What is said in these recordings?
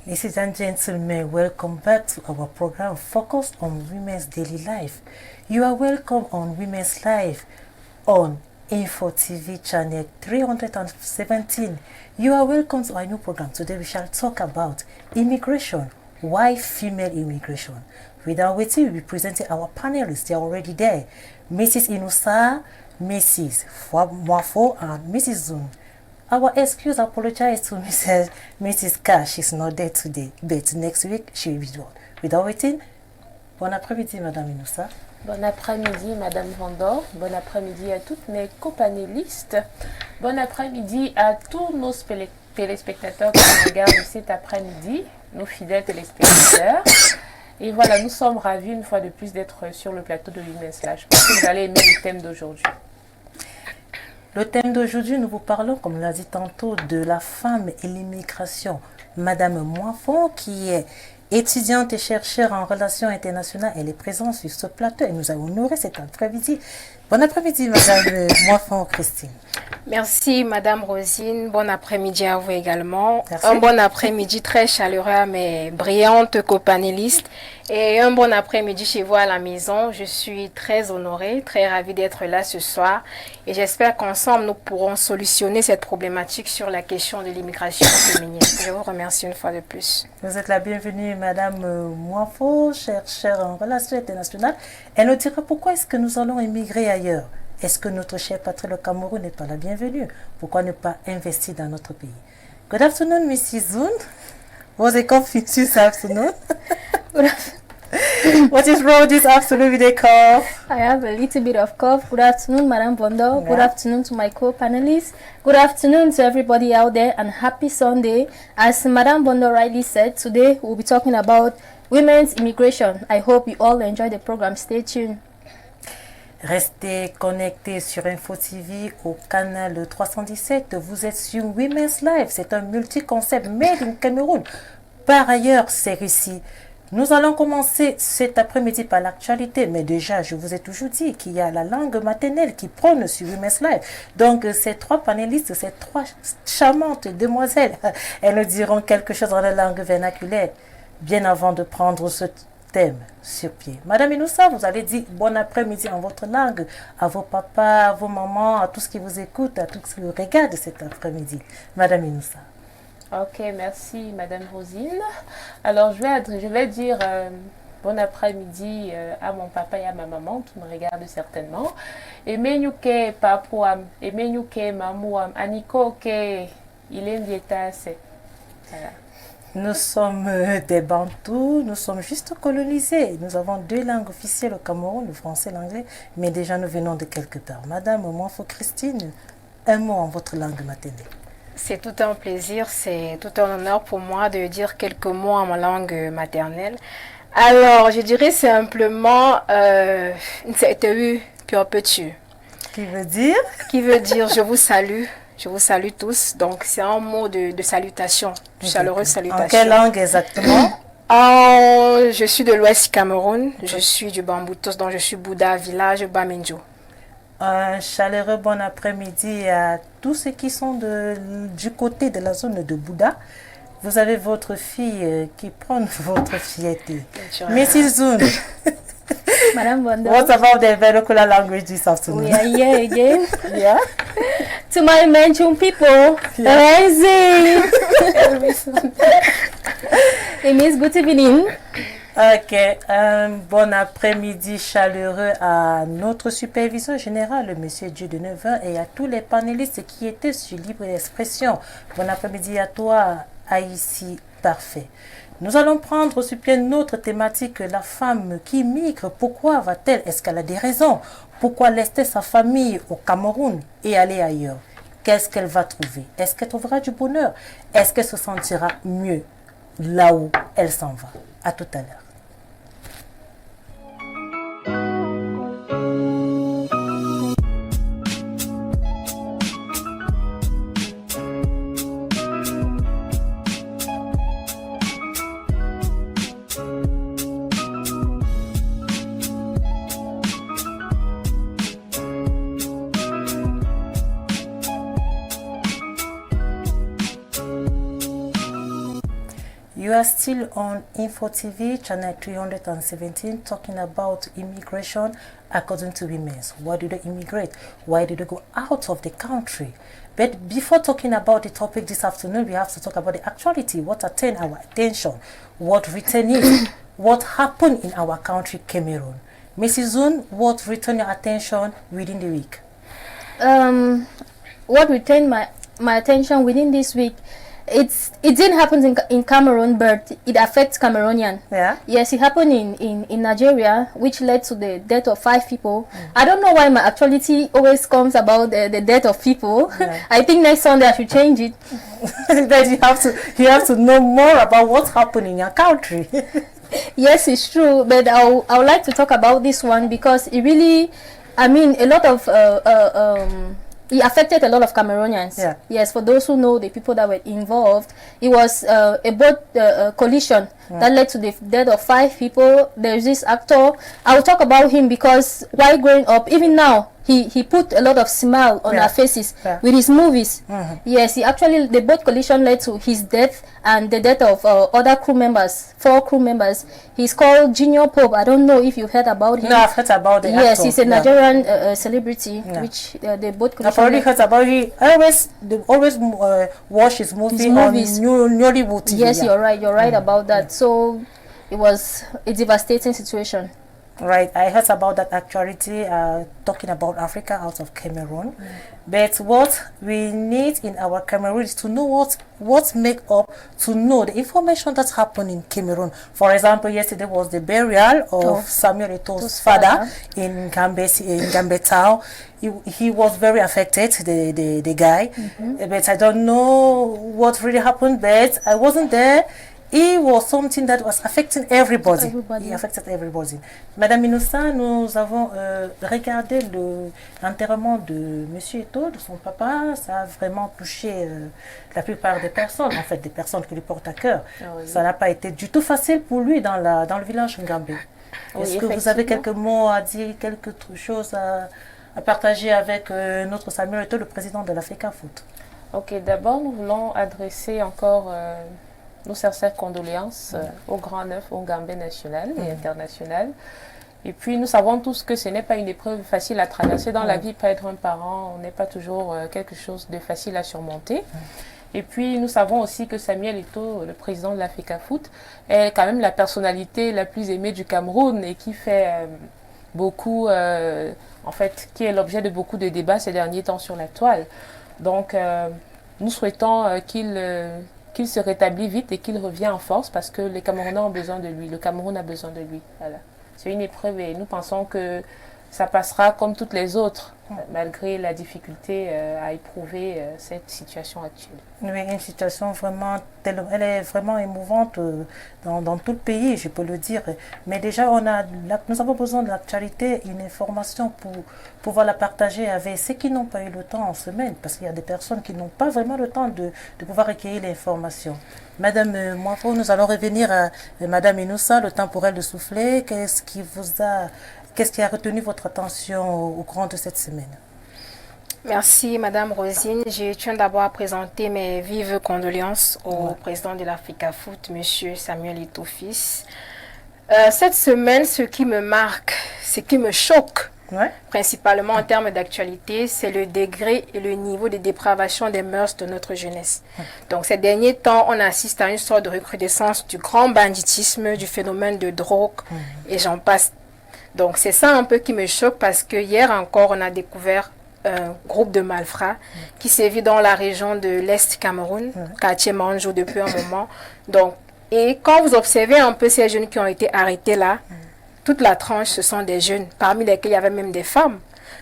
Ladies and gentlemen, welcome back to our program focused on women's daily life. You are welcome on Women's Life on Info TV channel 317. You are welcome to our new program. Today we shall talk about immigration. Why female immigration? Without waiting, we'll be presenting our panelists. They are already there. Mrs. Inusa, Mrs. Mwafo, and Mrs. Zun. Our excuse apologize to Mrs. K. She's not there today, but next week she will be there. Without waiting, bon après-midi, Madame Inoussa. Bon après-midi, Madame Vandor. Bon après-midi à toutes mes copanélistes. Bon après-midi à tous nos téléspectateurs qui nous regardent cet après-midi, nos fidèles téléspectateurs. Et voilà, nous sommes ravis une fois de plus d'être sur le plateau de Women's Life. Je pense que vous allez aimer le thème d'aujourd'hui. Le thème d'aujourd'hui, nous vous parlons, comme l'a dit tantôt, de la femme et l'immigration. Madame Moifon, qui est étudiante et chercheur en relations internationales, elle est présente sur ce plateau et nous a honoré cet après-midi. Bon après-midi, Madame Moifon Christine. Merci, Madame Rosine. Bon après-midi à vous également. Merci. Un bon après-midi très chaleureux à mes brillantes copanélistes. Et un bon après-midi chez vous à la maison. Je suis très honorée, très ravie d'être là ce soir. Et j'espère qu'ensemble, nous pourrons solutionner cette problématique sur la question de l'immigration féminine. Je vous remercie une fois de plus. Vous êtes la bienvenue, Madame Moifo, chercheure en relations internationales. Elle nous dira pourquoi est-ce que nous allons immigrer ailleurs. Est-ce que notre cher patrie, le Cameroun, n'est pas la bienvenue? Pourquoi ne pas investir dans notre pays? Good afternoon, Mrs. Zun. Was a cough this afternoon? What is wrong this afternoon with a cough? I have a little bit of cough. Good afternoon, Madame Bondo. Yeah. Good afternoon to my co-panelists. Good afternoon to everybody out there and happy Sunday. As Madame Bondo rightly said, today we'll be talking about women's immigration. I hope you all enjoy the program. Stay tuned. Restez connectés sur Info TV au canal 317. Vous êtes sur Women's Life. C'est un multi-concept made in Cameroun. Par ailleurs, c'est ici. Nous allons commencer cet après-midi par l'actualité, mais déjà, je vous ai toujours dit qu'il y a la langue maternelle qui prône sur Women's Life. Donc, ces trois panélistes, ces trois charmantes demoiselles, elles nous diront quelque chose dans la langue vernaculaire, bien avant de prendre ce thème sur pied. Madame Inoussa, vous allez dire bon après-midi en votre langue à vos papas, à vos mamans, à tous qui vous écoutent, à tous qui vous regardent cet après-midi. Madame Inoussa. Ok, merci Madame Rosine. Alors je vais dire bon après-midi à mon papa et à ma maman qui me regardent certainement. Et menyuke papouam, et menyuke mamouam, aniko ke ilendietase. Voilà. Nous sommes des Bantous, nous sommes juste colonisés. Nous avons deux langues officielles au Cameroun, le français et l'anglais, mais déjà nous venons de quelque part. Madame Moifo Christine, un mot en votre langue maternelle. C'est tout un plaisir, c'est tout un honneur pour moi de dire quelques mots en ma langue maternelle. Alors, je dirais simplement Nsetewu Piopetu. Qui veut dire? Qui veut dire je vous salue tous. Donc, c'est un mot de salutation, de chaleureuse salutation. En quelle langue exactement? Je suis de l'Ouest Cameroun, je suis du Bamboutos, donc je suis Bouddha, village Bamenjo. Un chaleureux bon après-midi à tous ceux qui sont du côté de la zone de Bouddha. Vous avez votre fille qui prend votre fierté. Mrs. Zun, Madame Bondo. what about the vernacular language this afternoon? We are here again. Yeah? To my Manchun people, Rising. It means good evening. Ok, un bon après-midi chaleureux à notre superviseur général, Monsieur Dieu de 9h, et à tous les panélistes qui étaient sur Libre Expression. Bon après-midi à toi, Haïti Parfait. Nous allons prendre sur pied notre thématique, la femme qui migre. Pourquoi va-t-elle? Est-ce qu'elle a des raisons? Pourquoi laisser sa famille au Cameroun et aller ailleurs? Qu'est-ce qu'elle va trouver? Est-ce qu'elle trouvera du bonheur? Est-ce qu'elle se sentira mieux là où elle s'en va? À tout à l'heure. You are still on Info TV, channel 317, talking about immigration according to women. Why do they immigrate? Why do they go out of the country? But before talking about the topic this afternoon, we have to talk about the actuality, what attained our attention, what written is, what happened in our country, Cameroon. Mrs. Zun, what returned your attention within the week? What retained my attention within this week, it didn't happen in Cameroon, but it affects Cameroonian. Yeah. Yes, it happened in Nigeria, which led to the death of 5 people. I don't know why my actuality always comes about the death of people. Yeah. I think next Sunday I should change it. Then you have to know more about what's happening in your country. Yes, it's true, but I would like to talk about this one because it really, a lot of it affected a lot of Cameroonians. Yeah. Yes, for those who know the people that were involved, it was a boat collision that led to the death of 5 people. There's this actor. I will talk about him because while growing up, even now, he put a lot of smile on our faces with his movies. Yes, the boat collision led to his death and the death of other crew members, 4 crew members. He's called Junior Pope. I don't know if you've heard about him. No, I've heard about the Yes, actor. he's a Nigerian celebrity, which the boat collision. I've already heard about he always watch his movies on Nollywood TV. Yes, you're right about that. So it was a devastating situation. Right, I heard about that actuality, talking about Africa out of Cameroon. But what we need in our Cameroon is to know what make up, to know the information that's happened in Cameroon. For example, yesterday was the burial of Samuel Eto's father in Gambé town. He was very affected, the guy. But I don't know what really happened, but I wasn't there. It was something that was affecting everybody. It affected everybody. Madame Inoussa, nous avons regardé l'enterrement de Monsieur Eto, de son papa. Ça a vraiment touché la plupart des personnes, en fait, des personnes qui lui portent à cœur. Ça n'a pas été du tout facile pour lui dans le village Ngambé. Est-ce que vous avez quelques mots à dire, quelque chose à partager avec notre Samuel Eto, le président de l'Africa Foot? Ok, d'abord, nous voulons adresser encore nos sincères condoléances au Grand Neuf, au Gambé national et international. Et puis, nous savons tous que ce n'est pas une épreuve facile à traverser. Dans la vie, perdre un parent, on n'est pas toujours quelque chose de facile à surmonter. Et puis, nous savons aussi que Samuel Eto'o, le président de l'Africa Foot, est quand même la personnalité la plus aimée du Cameroun et qui fait beaucoup, en fait, qui est l'objet de beaucoup de débats ces derniers temps sur la toile. Donc, nous souhaitons qu'il se rétablit vite et qu'il revienne en force parce que les Camerounais ont besoin de lui, le Cameroun a besoin de lui. Voilà. C'est une épreuve et nous pensons que ça passera comme toutes les autres, malgré la difficulté à éprouver cette situation actuelle. Oui, une situation vraiment, elle est vraiment émouvante dans tout le pays, je peux le dire. Mais déjà, nous avons besoin de l'actualité, une information pour pouvoir la partager avec ceux qui n'ont pas eu le temps en semaine, parce qu'il y a des personnes qui n'ont pas vraiment le temps de pouvoir recueillir l'information. Madame Moifo, nous allons revenir à Madame Inoussa, le temps pour elle de souffler. Qu'est-ce qui a retenu votre attention au courant de cette semaine? Merci Madame Rosine. Je tiens d'abord à présenter mes vives condoléances au président de l'Africa Foot, Monsieur Samuel Eto'o fils. Cette semaine, ce qui me marque, ce qui me choque, principalement en termes d'actualité, c'est le degré et le niveau de dépravation des mœurs de notre jeunesse. Donc ces derniers temps, on assiste à une sorte de recrudescence du grand banditisme, du phénomène de drogue et j'en passe. Donc c'est ça un peu qui me choque parce que hier encore, on a découvert un groupe de malfrats qui sévit dans la région de l'Est Cameroun, quartier Manjo depuis un moment. Donc, et quand vous observez un peu ces jeunes qui ont été arrêtés là, toute la tranche, ce sont des jeunes, parmi lesquels il y avait même des femmes.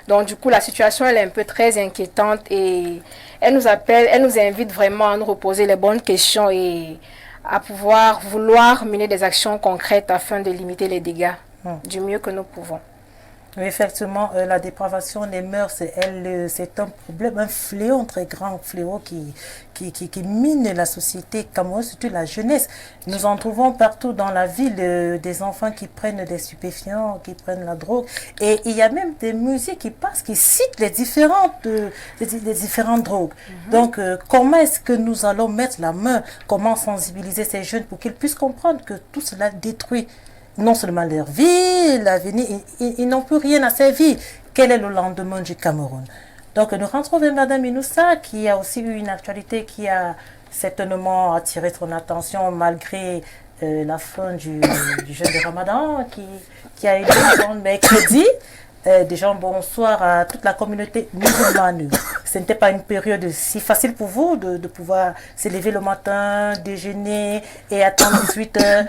Donc du coup, la situation, elle est un peu très inquiétante et elle nous appelle, elle nous invite vraiment à nous reposer les bonnes questions et à vouloir mener des actions concrètes afin de limiter les dégâts du mieux que nous pouvons. Oui, effectivement, la dépravation des mœurs, c'est un problème, un fléau, un très grand fléau qui mine la société camerounaise, surtout la jeunesse. Nous en trouvons partout dans la ville, des enfants qui prennent des stupéfiants, qui prennent la drogue. Et il y a même des musiques qui passent, qui citent les différentes drogues. Donc, comment est-ce que nous allons mettre la main, comment sensibiliser ces jeunes pour qu'ils puissent comprendre que tout cela détruit non seulement leur vie, l'avenir, ils n'ont plus rien à servir. Quel est le lendemain du Cameroun? Donc nous rentrons vers Madame Inoussa, qui a aussi eu une actualité qui a certainement attiré son attention malgré la fin du jeûne de Ramadan qui a eu lieu mercredi. Déjà bonsoir à toute la communauté musulmane. Ce n'était pas une période si facile pour vous de pouvoir se lever le matin, déjeuner et attendre 18 heures.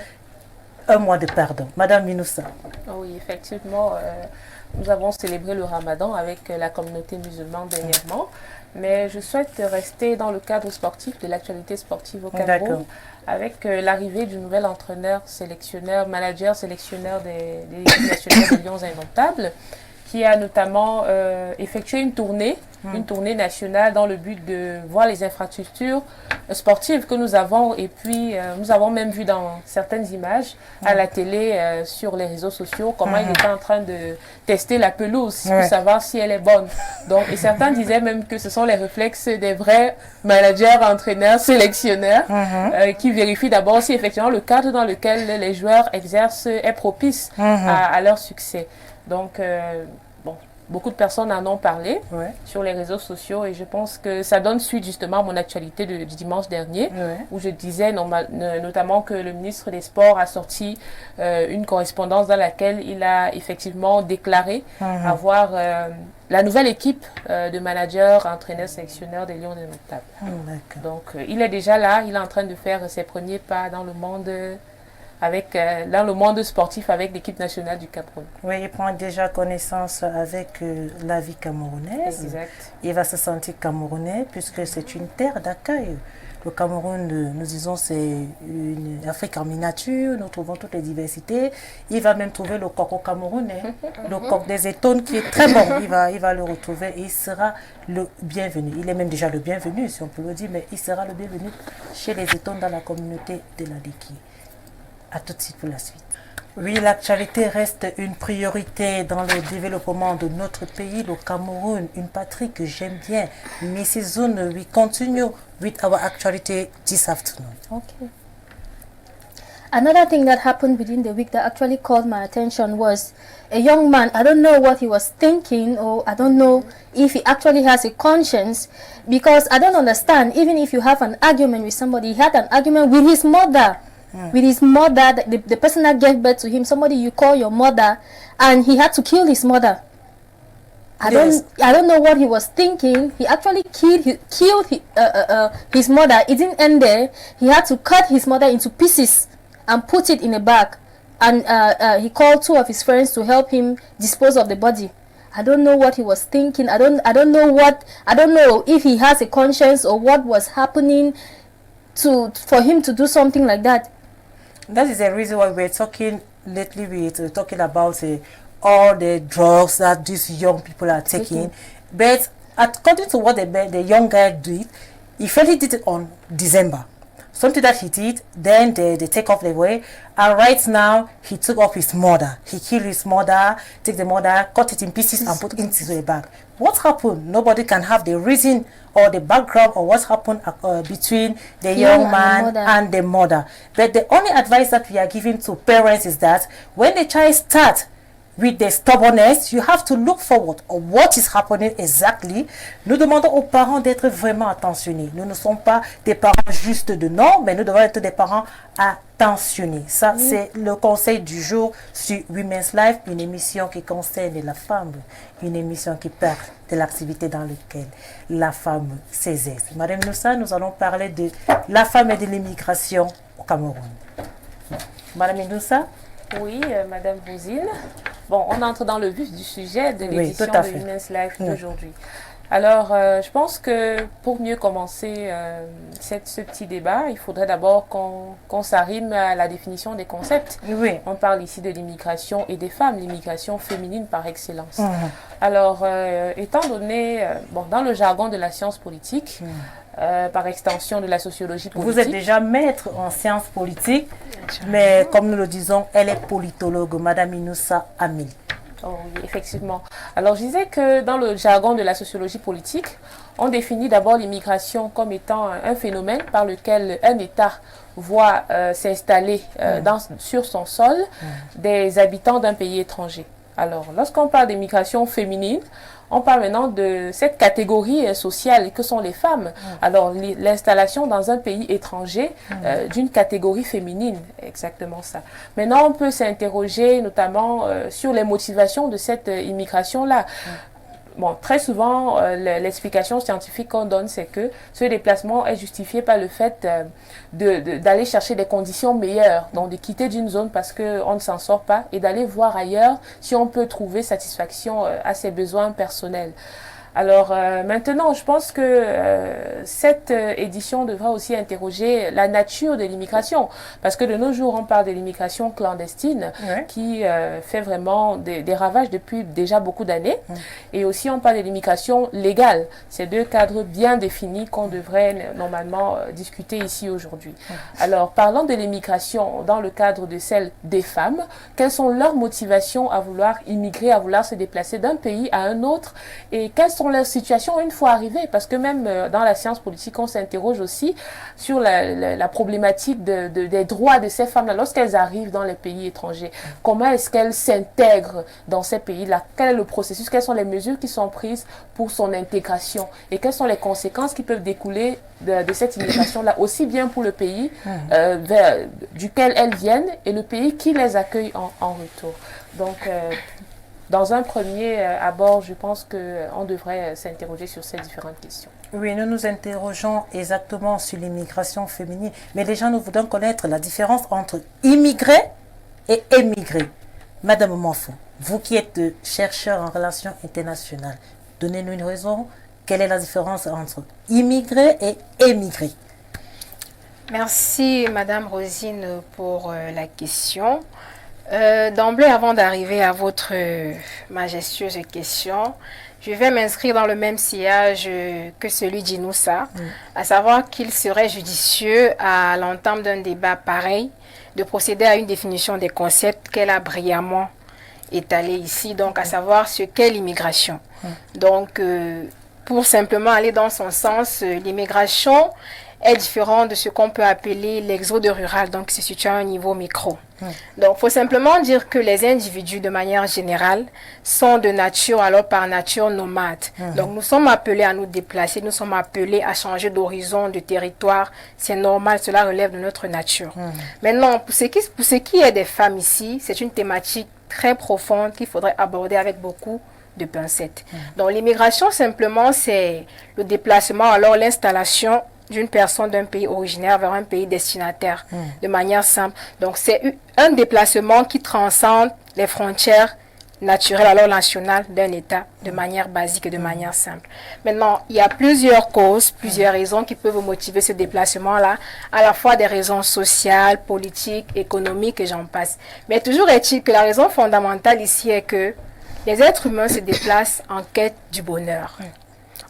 Un mois de pardon. Madame Minoussa. Oui, effectivement, nous avons célébré le Ramadan avec la communauté musulmane dernièrement, mais je souhaite rester dans le cadre sportif, de l'actualité sportive au Cameroun, avec l'arrivée du nouvel entraîneur, sélectionneur, manager, sélectionneur des équipes nationales des Lions Indomptables, qui a notamment effectué une tournée nationale dans le but de voir les infrastructures sportives que nous avons. Et puis, nous avons même vu dans certaines images à la télé, sur les réseaux sociaux, comment il était en train de tester la pelouse pour savoir si elle est bonne. Donc, et certains disaient même que ce sont les réflexes des vrais managers, entraîneurs, sélectionneurs qui vérifient d'abord si effectivement le cadre dans lequel les joueurs exercent est propice à leur succès. Donc, beaucoup de personnes en ont parlé sur les réseaux sociaux et je pense que ça donne suite justement à mon actualité du dimanche dernier où je disais notamment que le ministre des Sports a sorti une correspondance dans laquelle il a effectivement déclaré avoir la nouvelle équipe de managers, entraîneurs, sélectionneurs des Lions Indomptables. Donc, il est déjà là, il est en train de faire ses premiers pas dans le monde dans le monde sportif avec l'équipe nationale du Cameroun. Oui, il prend déjà connaissance avec la vie camerounaise. Exact. Il va se sentir camerounais puisque c'est une terre d'accueil. Le Cameroun, nous disons, c'est une Afrique en miniature, nous trouvons toutes les diversités. Il va même trouver le coq au camerounais, le coq des étones qui est très bon. Il va le retrouver et il sera le bienvenu. Il est même déjà le bienvenu, si on peut le dire, mais il sera le bienvenu chez les étones dans la communauté de la Diki. À tout de suite pour la suite. Oui, l'actualité reste une priorité dans le développement de notre pays, le Cameroun, une patrie que j'aime bien. Mrs. Zone, we continue with our actuality this afternoon. Okay. Another thing that happened within the week that actually caught my attention was a young man. I don't know what he was thinking, or I don't know if he actually has a conscience, because I don't understand. Even if you have an argument with somebody, he had an argument with his mother. With his mother, the person that gave birth to him, somebody you call your mother, and he had to kill his mother. I don't know what he was thinking. He actually killed his mother. It didn't end there. He had to cut his mother into pieces and put it in a bag. And he called two of his friends to help him dispose of the body. I don't know what he was thinking. I don't know if he has a conscience or what was happening for him to do something like that. That is the reason why we're talking lately. We're talking about all the drugs that these young people are taking. But according to what the young guy did, he felt he did it on December. Something that he did, then they take off the way. And right now, he took off his mother. He killed his mother, take the mother, cut it in pieces and put it into a bag. What happened? Nobody can have the reason or the background or what happened between the young man and the mother. But the only advice that we are giving to parents is that when the child starts with the stubbornness, you have to look forward at what is happening exactly. Nous demandons aux parents d'être vraiment attentionnés. Nous ne sommes pas des parents juste de nom, mais nous devons être des parents attentionnés. Ça, c'est le conseil du jour sur Women's Life, une émission qui concerne la femme, une émission qui parle de l'activité dans laquelle la femme s'exerce. Madame Noussa, nous allons parler de la femme et de l'immigration au Cameroun. Madame Noussa? Oui, Madame Rosine. Bon, on entre dans le vif du sujet de l'édition de Women's Life d'aujourd'hui. Alors, je pense que pour mieux commencer ce petit débat, il faudrait d'abord qu'on s'arrime à la définition des concepts. Oui. On parle ici de l'immigration et des femmes, l'immigration féminine par excellence. Alors, étant donné, dans le jargon de la science politique, par extension de la sociologie politique. Vous êtes déjà maître en sciences politiques, mais comme nous le disons, elle est politologue, Madame Inoussa Amil. Oh, oui, effectivement. Alors, je disais que dans le jargon de la sociologie politique, on définit d'abord l'immigration comme étant un phénomène par lequel un État voit s'installer sur son sol des habitants d'un pays étranger. Alors, lorsqu'on parle d'immigration féminine, on parle maintenant de cette catégorie sociale que sont les femmes. Alors, l'installation dans un pays étranger d'une catégorie féminine, exactement ça. Maintenant, on peut s'interroger notamment sur les motivations de cette immigration-là. Bon, très souvent, l'explication scientifique qu'on donne, c'est que ce déplacement est justifié par le fait d'aller chercher des conditions meilleures, donc de quitter d'une zone parce qu'on ne s'en sort pas et d'aller voir ailleurs si on peut trouver satisfaction à ses besoins personnels. Alors maintenant, je pense que cette édition devra aussi interroger la nature de l'immigration, parce que de nos jours, on parle de l'immigration clandestine qui fait vraiment des ravages depuis déjà beaucoup d'années, et aussi on parle de l'immigration légale. C'est deux cadres bien définis qu'on devrait normalement discuter ici aujourd'hui. Alors, parlant de l'immigration dans le cadre de celle des femmes, quelles sont leurs motivations à vouloir immigrer, à vouloir se déplacer d'un pays à un autre, et quelles sont leurs situations une fois arrivées, parce que même dans la science politique, on s'interroge aussi sur la problématique des droits de ces femmes-là lorsqu'elles arrivent dans les pays étrangers. Comment est-ce qu'elles s'intègrent dans ces pays-là? Quel est le processus? Quelles sont les mesures qui sont prises pour son intégration? Et quelles sont les conséquences qui peuvent découler de cette immigration-là, aussi bien pour le pays duquel elles viennent et le pays qui les accueille en retour. Donc, dans un premier abord, je pense qu'on devrait s'interroger sur ces différentes questions. Oui, nous nous interrogeons exactement sur l'immigration féminine, mais les gens nous voudront connaître la différence entre immigré et émigré. Madame Monfou, vous qui êtes chercheur en relations internationales, donnez-nous une raison. Quelle est la différence entre immigré et émigré? Merci Madame Rosine pour la question. D'emblée, avant d'arriver à votre majestueuse question, je vais m'inscrire dans le même sillage que celui d'Inoussa, à savoir qu'il serait judicieux à l'entame d'un débat pareil de procéder à une définition des concepts qu'elle a brillamment étalé ici, donc à savoir ce qu'est l'immigration. Donc, pour simplement aller dans son sens, l'immigration est différent de ce qu'on peut appeler l'exode rural, donc qui se situe à un niveau micro. Donc, il faut simplement dire que les individus, de manière générale, sont de nature, alors par nature, nomades. Donc, nous sommes appelés à nous déplacer, nous sommes appelés à changer d'horizon, de territoire. C'est normal, cela relève de notre nature. Maintenant, pour ce qui est des femmes ici, c'est une thématique très profonde qu'il faudrait aborder avec beaucoup de pincettes. Donc, l'immigration, simplement, c'est le déplacement, alors l'installation d'une personne d'un pays originaire vers un pays destinataire, de manière simple. Donc, c'est un déplacement qui transcende les frontières naturelles, alors nationales, d'un État, de manière basique et de manière simple. Maintenant, il y a plusieurs causes, plusieurs raisons qui peuvent motiver ce déplacement-là, à la fois des raisons sociales, politiques, économiques, et j'en passe. Mais toujours est-il que la raison fondamentale ici est que les êtres humains se déplacent en quête du bonheur.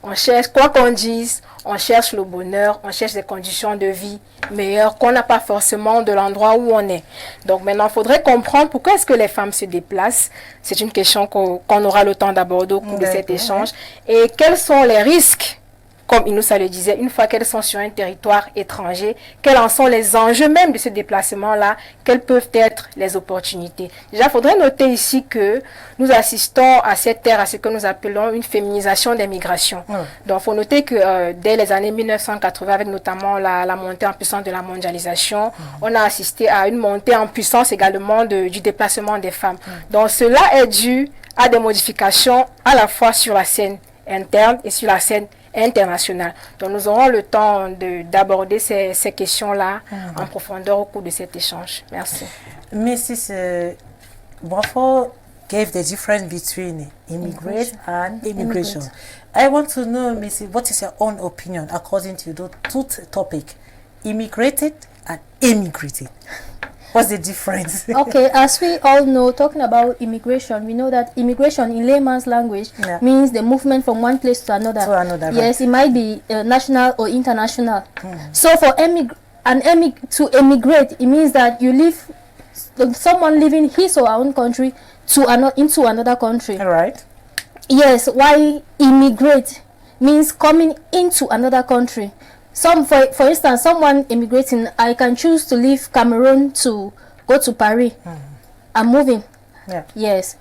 On cherche, quoi qu'on dise, on cherche le bonheur, on cherche des conditions de vie meilleures qu'on n'a pas forcément de l'endroit où on est. Donc maintenant, il faudrait comprendre pourquoi est-ce que les femmes se déplacent. C'est une question qu'on aura le temps d'aborder au cours de cet échange. Et quels sont les risques, comme Inoussa le disait, une fois qu'elles sont sur un territoire étranger, quels en sont les enjeux même de ce déplacement-là, quelles peuvent être les opportunités. Déjà, il faudrait noter ici que nous assistons à cette ère, à ce que nous appelons une féminisation des migrations. Donc, il faut noter que dès les années 1980, avec notamment la montée en puissance de la mondialisation, on a assisté à une montée en puissance également du déplacement des femmes. Donc, cela est dû à des modifications à la fois sur la scène interne et sur la scène internationale. Donc nous aurons le temps d'aborder ces questions-là en profondeur au cours de cet échange. Merci. Mrs. Bravo, gave the difference between immigrate and immigration. I want to know, Missy, what is your own opinion according to the two topic, immigrated and immigrated? What's the difference? Okay, as we all know, talking about immigration, we know that immigration in layman's language means the movement from one place to another. Yes, right. It might be national or international. So for to emigrate, it means that you leave, someone leaving his or her own country to into another country. All right. Yes, why immigrate means coming into another country. For instance, someone immigrating, I can choose to leave Cameroon to go to Paris. I'm moving. Yeah. Yes.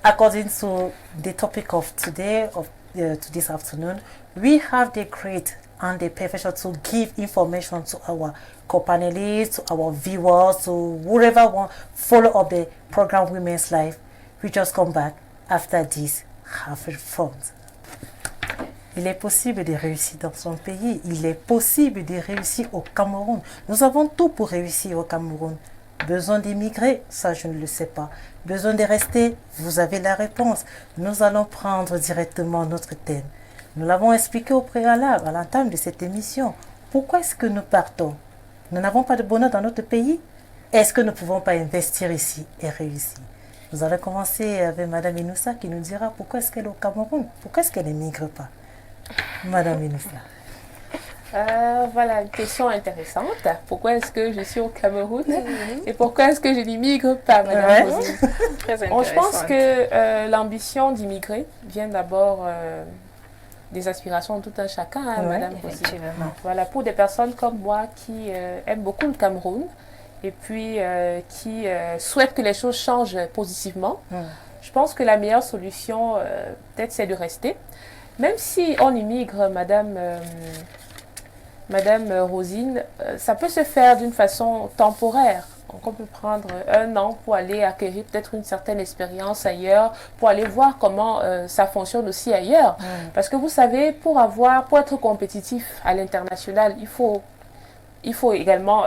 According to the topic of today, to this afternoon, we have the great and the profession to give information to our co-panelists, to our viewers, to whoever want follow up the program Women's Life. We just come back after this half fun. Il est possible de réussir dans son pays. Il est possible de réussir au Cameroun. Nous avons tout pour réussir au Cameroun. Besoin d'immigrer, ça je ne le sais pas. Besoin de rester, vous avez la réponse. Nous allons prendre directement notre thème. Nous l'avons expliqué au préalable, à l'entame de cette émission. Pourquoi est-ce que nous partons? Nous n'avons pas de bonheur dans notre pays? Est-ce que nous ne pouvons pas investir ici et réussir? Nous allons commencer avec Madame Inoussa qui nous dira pourquoi est-ce qu'elle est au Cameroun? Pourquoi est-ce qu'elle n'émigre pas? Madame Inoussa. Voilà une question intéressante. Pourquoi est-ce que je suis au Cameroun et pourquoi est-ce que je n'immigre pas, Madame Rosine? Très intéressant. Bon, je pense que l'ambition d'immigrer vient d'abord des aspirations de tout un chacun, hein, Madame Rosine. Voilà, pour des personnes comme moi qui aiment beaucoup le Cameroun et puis qui souhaitent que les choses changent positivement, je pense que la meilleure solution, peut-être, c'est de rester. Même si on immigre, Madame Rosine, ça peut se faire d'une façon temporaire. Donc on peut prendre 1 an pour aller acquérir peut-être une certaine expérience ailleurs, pour aller voir comment ça fonctionne aussi ailleurs. Parce que vous savez, pour être compétitif à l'international, il faut également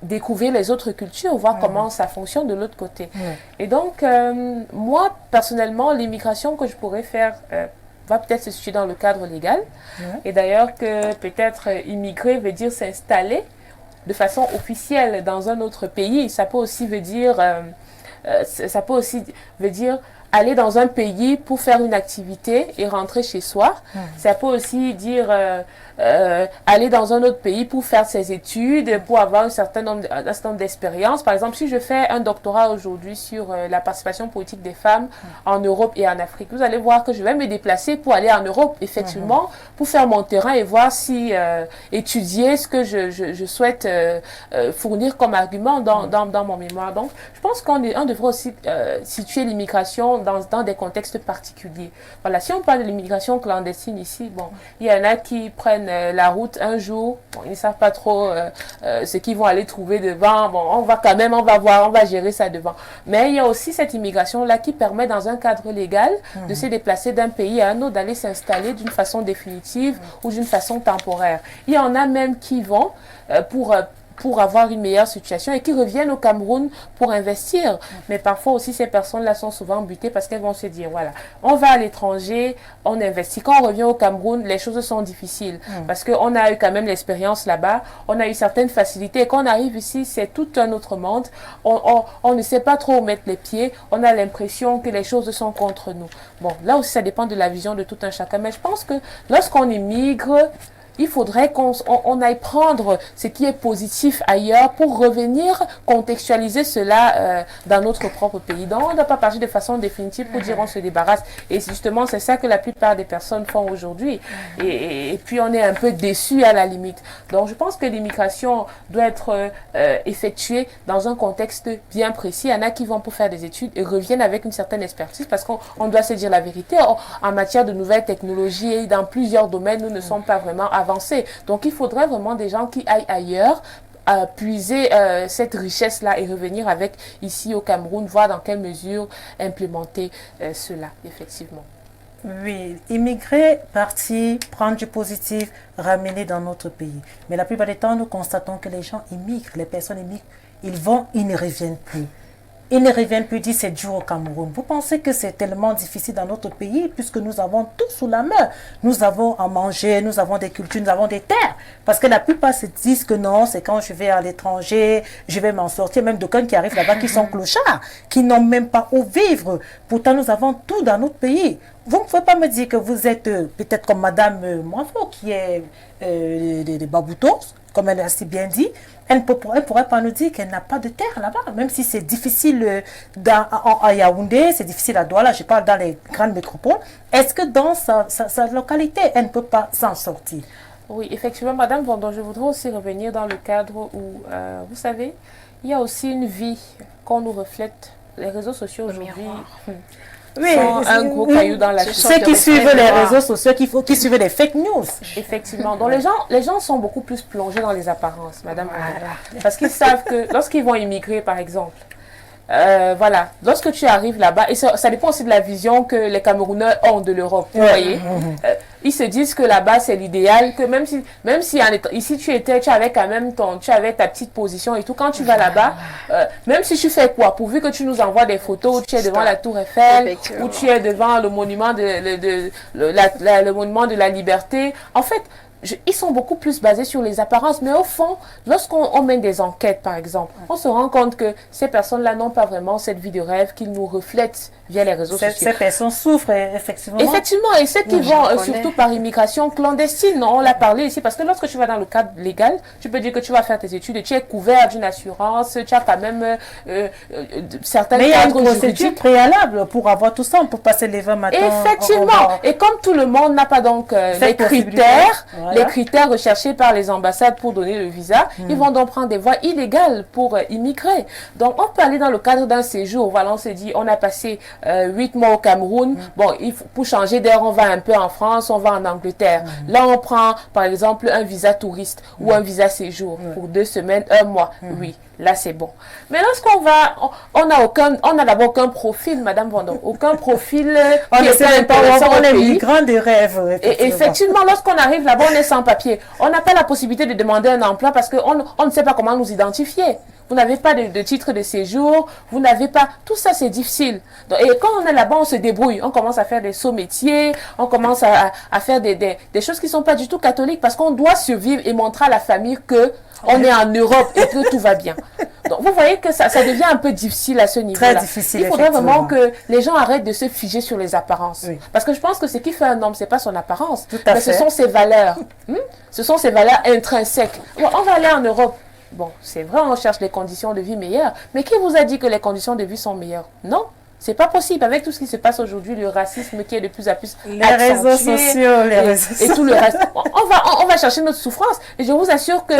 découvrir les autres cultures, voir comment ça fonctionne de l'autre côté. Et donc, moi, personnellement, l'immigration que je pourrais faire va peut-être se situer dans le cadre légal. Et d'ailleurs que peut-être immigrer veut dire s'installer de façon officielle dans un autre pays. Ça peut aussi veut dire aller dans un pays pour faire une activité et rentrer chez soi. Ça peut aussi dire aller dans un autre pays pour faire ses études, pour avoir un certain nombre d'expériences. Par exemple, si je fais un doctorat aujourd'hui sur la participation politique des femmes en Europe et en Afrique, vous allez voir que je vais me déplacer pour aller en Europe, effectivement, pour faire mon terrain et voir si étudier ce que je souhaite fournir comme argument dans mon mémoire. Donc, je pense qu'on devrait aussi situer l'immigration dans des contextes particuliers. Voilà, si on parle de l'immigration clandestine ici, bon, il y en a qui prennent la route un jour, bon, ils ne savent pas trop ce qu'ils vont aller trouver devant. Bon, on va voir, on va gérer ça devant. Mais il y a aussi cette immigration-là qui permet, dans un cadre légal, de se déplacer d'un pays à un autre, d'aller s'installer d'une façon définitive ou d'une façon temporaire. Il y en a même qui vont pour avoir une meilleure situation et qui reviennent au Cameroun pour investir. Mais parfois aussi, ces personnes-là sont souvent butées parce qu'elles vont se dire, voilà, on va à l'étranger, on investit. Quand on revient au Cameroun, les choses sont difficiles parce qu'on a eu quand même l'expérience là-bas, on a eu certaines facilités. Et quand on arrive ici, c'est tout un autre monde. On ne sait pas trop où mettre les pieds. On a l'impression que les choses sont contre nous. Bon, là aussi, ça dépend de la vision de tout un chacun. Mais je pense que lorsqu'on émigre, il faudrait qu'on aille prendre ce qui est positif ailleurs pour revenir contextualiser cela dans notre propre pays. Donc, on ne doit pas partir de façon définitive pour dire on se débarrasse. Et justement, c'est ça que la plupart des personnes font aujourd'hui. Et puis, on est un peu déçus à la limite. Donc, je pense que l'immigration doit être effectuée dans un contexte bien précis. Il y en a qui vont pour faire des études et reviennent avec une certaine expertise parce qu'on doit se dire la vérité. En matière de nouvelles technologies et dans plusieurs domaines, nous ne sommes pas vraiment avancé. Donc, il faudrait vraiment des gens qui aillent ailleurs, puiser cette richesse-là et revenir avec ici au Cameroun, voir dans quelle mesure implémenter cela, effectivement. Oui, immigrer, partir, prendre du positif, ramener dans notre pays. Mais la plupart du temps, nous constatons que les gens immigrent, les personnes immigrent, ils vont, ils ne reviennent plus. ils ne reviennent plus 17 jours au Cameroun. Vous pensez que c'est tellement difficile dans notre pays puisque nous avons tout sous la main. Nous avons à manger, nous avons des cultures, nous avons des terres. Parce que la plupart se disent que non, c'est quand je vais à l'étranger, je vais m'en sortir. Même d'aucuns qui arrivent là-bas qui sont clochards, qui n'ont même pas où vivre. Pourtant, nous avons tout dans notre pays. Vous ne pouvez pas me dire que vous êtes peut-être comme Madame Moifo, qui est des Baboutos, comme elle a si bien dit. Elle ne pourrait pas nous dire qu'elle n'a pas de terre là-bas, même si c'est difficile à Yaoundé, c'est difficile à Douala, je parle dans les grandes métropoles. Est-ce que dans sa localité, elle ne peut pas s'en sortir? Oui, effectivement, Madame Vendon, je voudrais aussi revenir dans le cadre où, vous savez, il y a aussi une vie qu'on nous reflète. Les réseaux sociaux aujourd'hui sont un gros caillou dans la ceux qui suivent les réseaux sociaux, qui suivent les fake news. Effectivement. Donc les gens sont beaucoup plus plongés dans les apparences, Madame. Parce qu'ils savent que lorsqu'ils vont immigrer, par exemple, voilà, lorsque tu arrives là-bas, et ça dépend aussi de la vision que les Camerounais ont de l'Europe, vous voyez. Ils se disent que là-bas c'est l'idéal, que même si ici tu avais quand même tu avais ta petite position et tout, quand tu vas là-bas, même si tu fais quoi, pourvu que tu nous envoies des photos où tu es devant la Tour Eiffel, où tu es devant le monument le monument de la liberté, en fait, ils sont beaucoup plus basés sur les apparences. Mais au fond, lorsqu'on mène des enquêtes, par exemple, on se rend compte que ces personnes-là n'ont pas vraiment cette vie de rêve qu'ils nous reflètent via les réseaux sociaux. Ces personnes souffrent, effectivement. Effectivement, et ceux qui vont surtout par immigration clandestine, on l'a parlé ici, parce que lorsque tu vas dans le cadre légal, tu peux dire que tu vas faire tes études et tu es couvert d'une assurance, tu as quand même certaines mais il y a une procédure préalable pour avoir tout ça, pour passer les 20 matins. Effectivement, et comme tout le monde n'a pas donc les critères, les critères recherchés par les ambassades pour donner le visa, ils vont donc prendre des voies illégales pour immigrer. Donc, on peut aller dans le cadre d'un séjour. Voilà, on se dit, on a passé 8 mois au Cameroun. Bon, pour changer d'air, on va un peu en France, on va en Angleterre. Là, on prend, par exemple, un visa touriste ou un visa séjour pour 2 semaines, 1 mois. Oui. Là, c'est bon. Mais lorsqu'on va, on n'a d'abord aucun profil, Madame Vendon, aucun profil qui est intéressant au pays. On est migrant de rêve. Et effectivement, lorsqu'on arrive là-bas, on est sans papier. On n'a pas la possibilité de demander un emploi parce qu'on ne sait pas comment nous identifier. Vous n'avez pas de titre de séjour, vous n'avez pas... Tout ça, c'est difficile. Donc, et quand on est là-bas, on se débrouille. On commence à faire des sauts métiers, on commence à faire des choses qui ne sont pas du tout catholiques parce qu'on doit survivre et montrer à la famille que on est en Europe et que tout va bien. Donc, vous voyez que ça devient un peu difficile à ce niveau-là. Très difficile, il faudrait vraiment que les gens arrêtent de se figer sur les apparences. Oui. Parce que je pense que ce qui fait un homme, ce n'est pas son apparence, mais ce sont ses valeurs. Ce sont ses valeurs intrinsèques. Bon, on va aller en Europe. Bon, c'est vrai, on cherche les conditions de vie meilleures. Mais qui vous a dit que les conditions de vie sont meilleures? Non. C'est pas possible avec tout ce qui se passe aujourd'hui, le racisme qui est de plus en plus les réseaux sociaux, et tout le reste. On va chercher notre souffrance. Et je vous assure que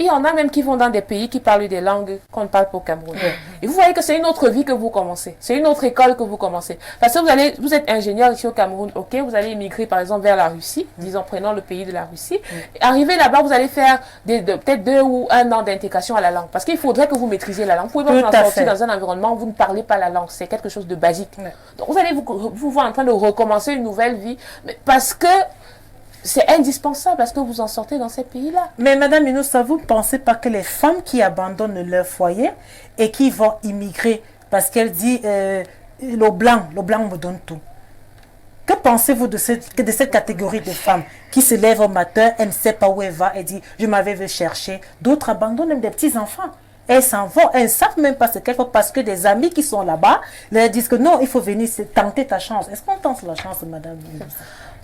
il y en a même qui vont dans des pays qui parlent des langues qu'on ne parle pas au Cameroun. Et vous voyez que c'est une autre vie que vous commencez. C'est une autre école que vous commencez. Parce que vous êtes ingénieur ici au Cameroun, ok, vous allez immigrer par exemple vers la Russie, disons prenons le pays de la Russie. Arrivé là-bas, vous allez faire peut-être 2 ou 1 an d'intégration à la langue. Parce qu'il faudrait que vous maîtrisiez la langue. Vous pouvez pas vous en sortir dans un environnement où vous ne parlez pas la langue. C'est quelque chose de basique. Donc vous allez vous voir en train de recommencer une nouvelle vie, mais parce que c'est indispensable, parce que vous en sortez dans ces pays-là. Mais Madame Inoussa, vous ne pensez pas que les femmes qui abandonnent leur foyer et qui vont immigrer, parce qu'elle dit le blanc me donne tout. Que pensez-vous de cette catégorie de femmes qui se lèvent au matin, elle ne sait pas où elle va, elle dit je m'avais vu chercher. D'autres abandonnent même des petits-enfants. Elles s'en vont, elles ne savent même pas ce qu'elles font parce que des amis qui sont là-bas leur disent que non, il faut venir tenter ta chance. Est-ce qu'on tente la chance, Madame?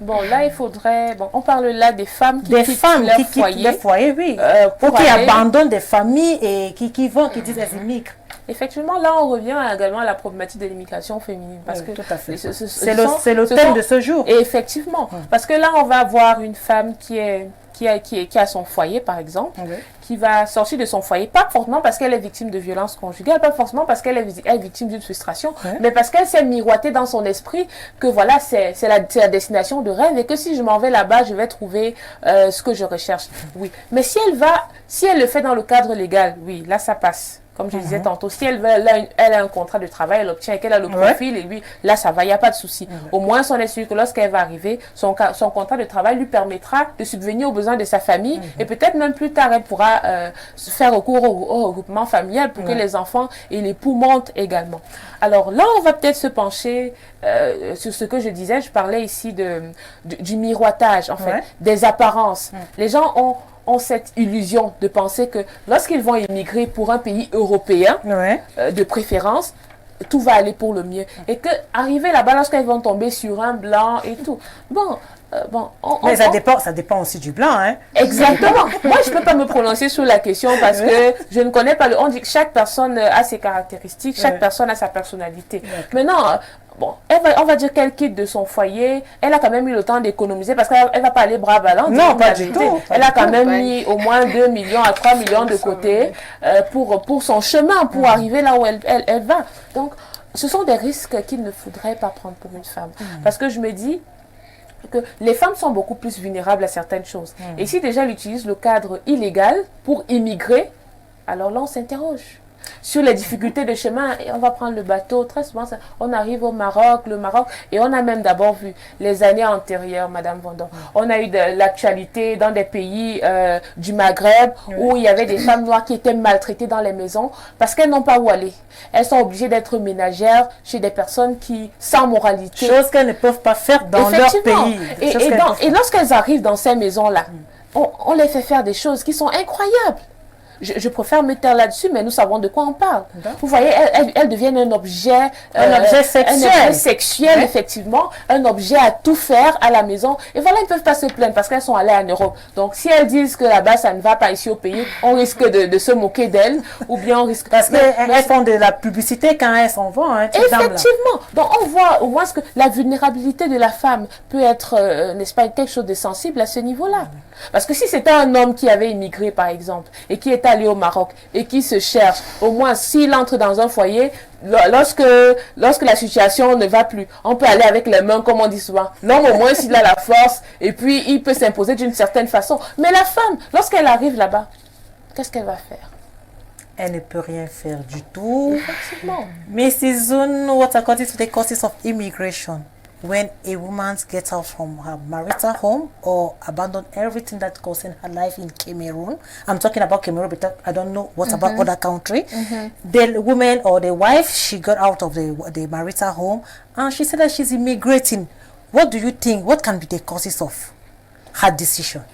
Bon, là, il faudrait... Bon, on parle là des femmes qui quittent leur foyer, oui. Qui abandonnent des familles et qui disent elles immigrent. Effectivement, là, on revient également à la problématique de l'immigration féminine. Parce que tout à fait. C'est le thème de ce jour. Et effectivement, parce que là, on va avoir une femme qui a son foyer, par exemple, qui va sortir de son foyer, pas forcément parce qu'elle est victime de violence conjugale, pas forcément parce qu'elle est victime d'une frustration, mais parce qu'elle s'est miroitée dans son esprit que voilà, c'est la destination de rêve et que si je m'en vais là-bas, je vais trouver ce que je recherche. Oui. Mais si elle le fait dans le cadre légal, oui, là, ça passe. Comme je disais tantôt, si elle a un contrat de travail, elle obtient et qu'elle a le profil, et lui, là, ça va, il n'y a pas de souci. Au moins, on est sûr que lorsqu'elle va arriver, son contrat de travail lui permettra de subvenir aux besoins de sa famille, et peut-être même plus tard, elle pourra faire recours au regroupement familial pour que les enfants et l'époux montent également. Alors là, on va peut-être se pencher sur ce que je disais. Je parlais ici du miroitage, en fait, des apparences. Les gens ont cette illusion de penser que lorsqu'ils vont immigrer pour un pays européen, de préférence, tout va aller pour le mieux. Et que arriver là-bas, lorsqu'ils vont tomber sur un blanc et tout, mais ça dépend aussi du blanc, hein. Exactement. Moi, je ne peux pas me prononcer sur la question parce que je ne connais pas on dit que chaque personne a ses caractéristiques, chaque personne a sa personnalité. Maintenant, on va dire qu'elle quitte de son foyer, elle a quand même eu le temps d'économiser parce qu'elle ne va pas aller bras ballants. Non, pas du tout. Elle a quand même mis au moins 2 millions à 3 millions de côté pour son chemin, pour arriver là où elle va. Donc, ce sont des risques qu'il ne faudrait pas prendre pour une femme. Parce que je me dis que les femmes sont beaucoup plus vulnérables à certaines choses. Et si déjà elle utilise le cadre illégal pour immigrer, alors là on s'interroge sur les difficultés de chemin et on va prendre le bateau. Très souvent, on arrive au Maroc, et on a même d'abord vu les années antérieures, Madame Vendor. On a eu de l'actualité dans des pays du Maghreb où il y avait des femmes noires qui étaient maltraitées dans les maisons parce qu'elles n'ont pas où aller. Elles sont obligées d'être ménagères chez des personnes qui, sans moralité. Chose qu'elles ne peuvent pas faire dans leur pays. Et lorsqu'elles arrivent dans ces maisons-là, on les fait faire des choses qui sont incroyables. Je préfère me taire là-dessus, mais nous savons de quoi on parle. Vous voyez, elles deviennent un objet sexuel, effectivement, un objet à tout faire à la maison. Et voilà, ils ne peuvent pas se plaindre parce qu'elles sont allées en Europe. Donc, si elles disent que là-bas, ça ne va pas ici au pays, on risque de se moquer d'elles, ou bien on risque... Parce qu'elles font de la publicité quand elles s'en vont. Hein, effectivement. Donc, on voit au moins que la vulnérabilité de la femme peut être, n'est-ce pas, quelque chose de sensible à ce niveau-là. Parce que si c'était un homme qui avait immigré, par exemple, et qui est allé au Maroc, et qui se cherche, au moins s'il entre dans un foyer, lorsque la situation ne va plus, on peut aller avec les mains, comme on dit souvent. L'homme, au moins, s'il a la force, et puis il peut s'imposer d'une certaine façon. Mais la femme, lorsqu'elle arrive là-bas, qu'est-ce qu'elle va faire? Elle ne peut rien faire du tout. Effectivement. Mrs. Zun, what according to the causes of immigration? When a woman gets out from her marital home or abandon everything that concerns her life in Cameroon, I'm talking about Cameroon because I don't know what about other country. The woman or the wife, she got out of the marital home and she said that she's immigrating. What do you think? What can be the causes of her decision?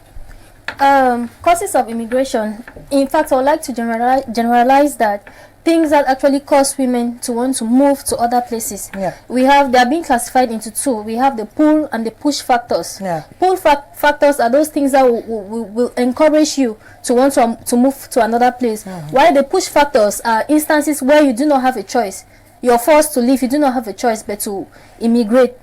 Causes of immigration. In fact, I would like to generalize that things that actually cause women to want to move to other places. They are being classified into two. We have the pull and the push factors. Pull factors are those things that will encourage you to want to move to another place. While the push factors are instances where you do not have a choice. You're forced to leave. You do not have a choice but to immigrate.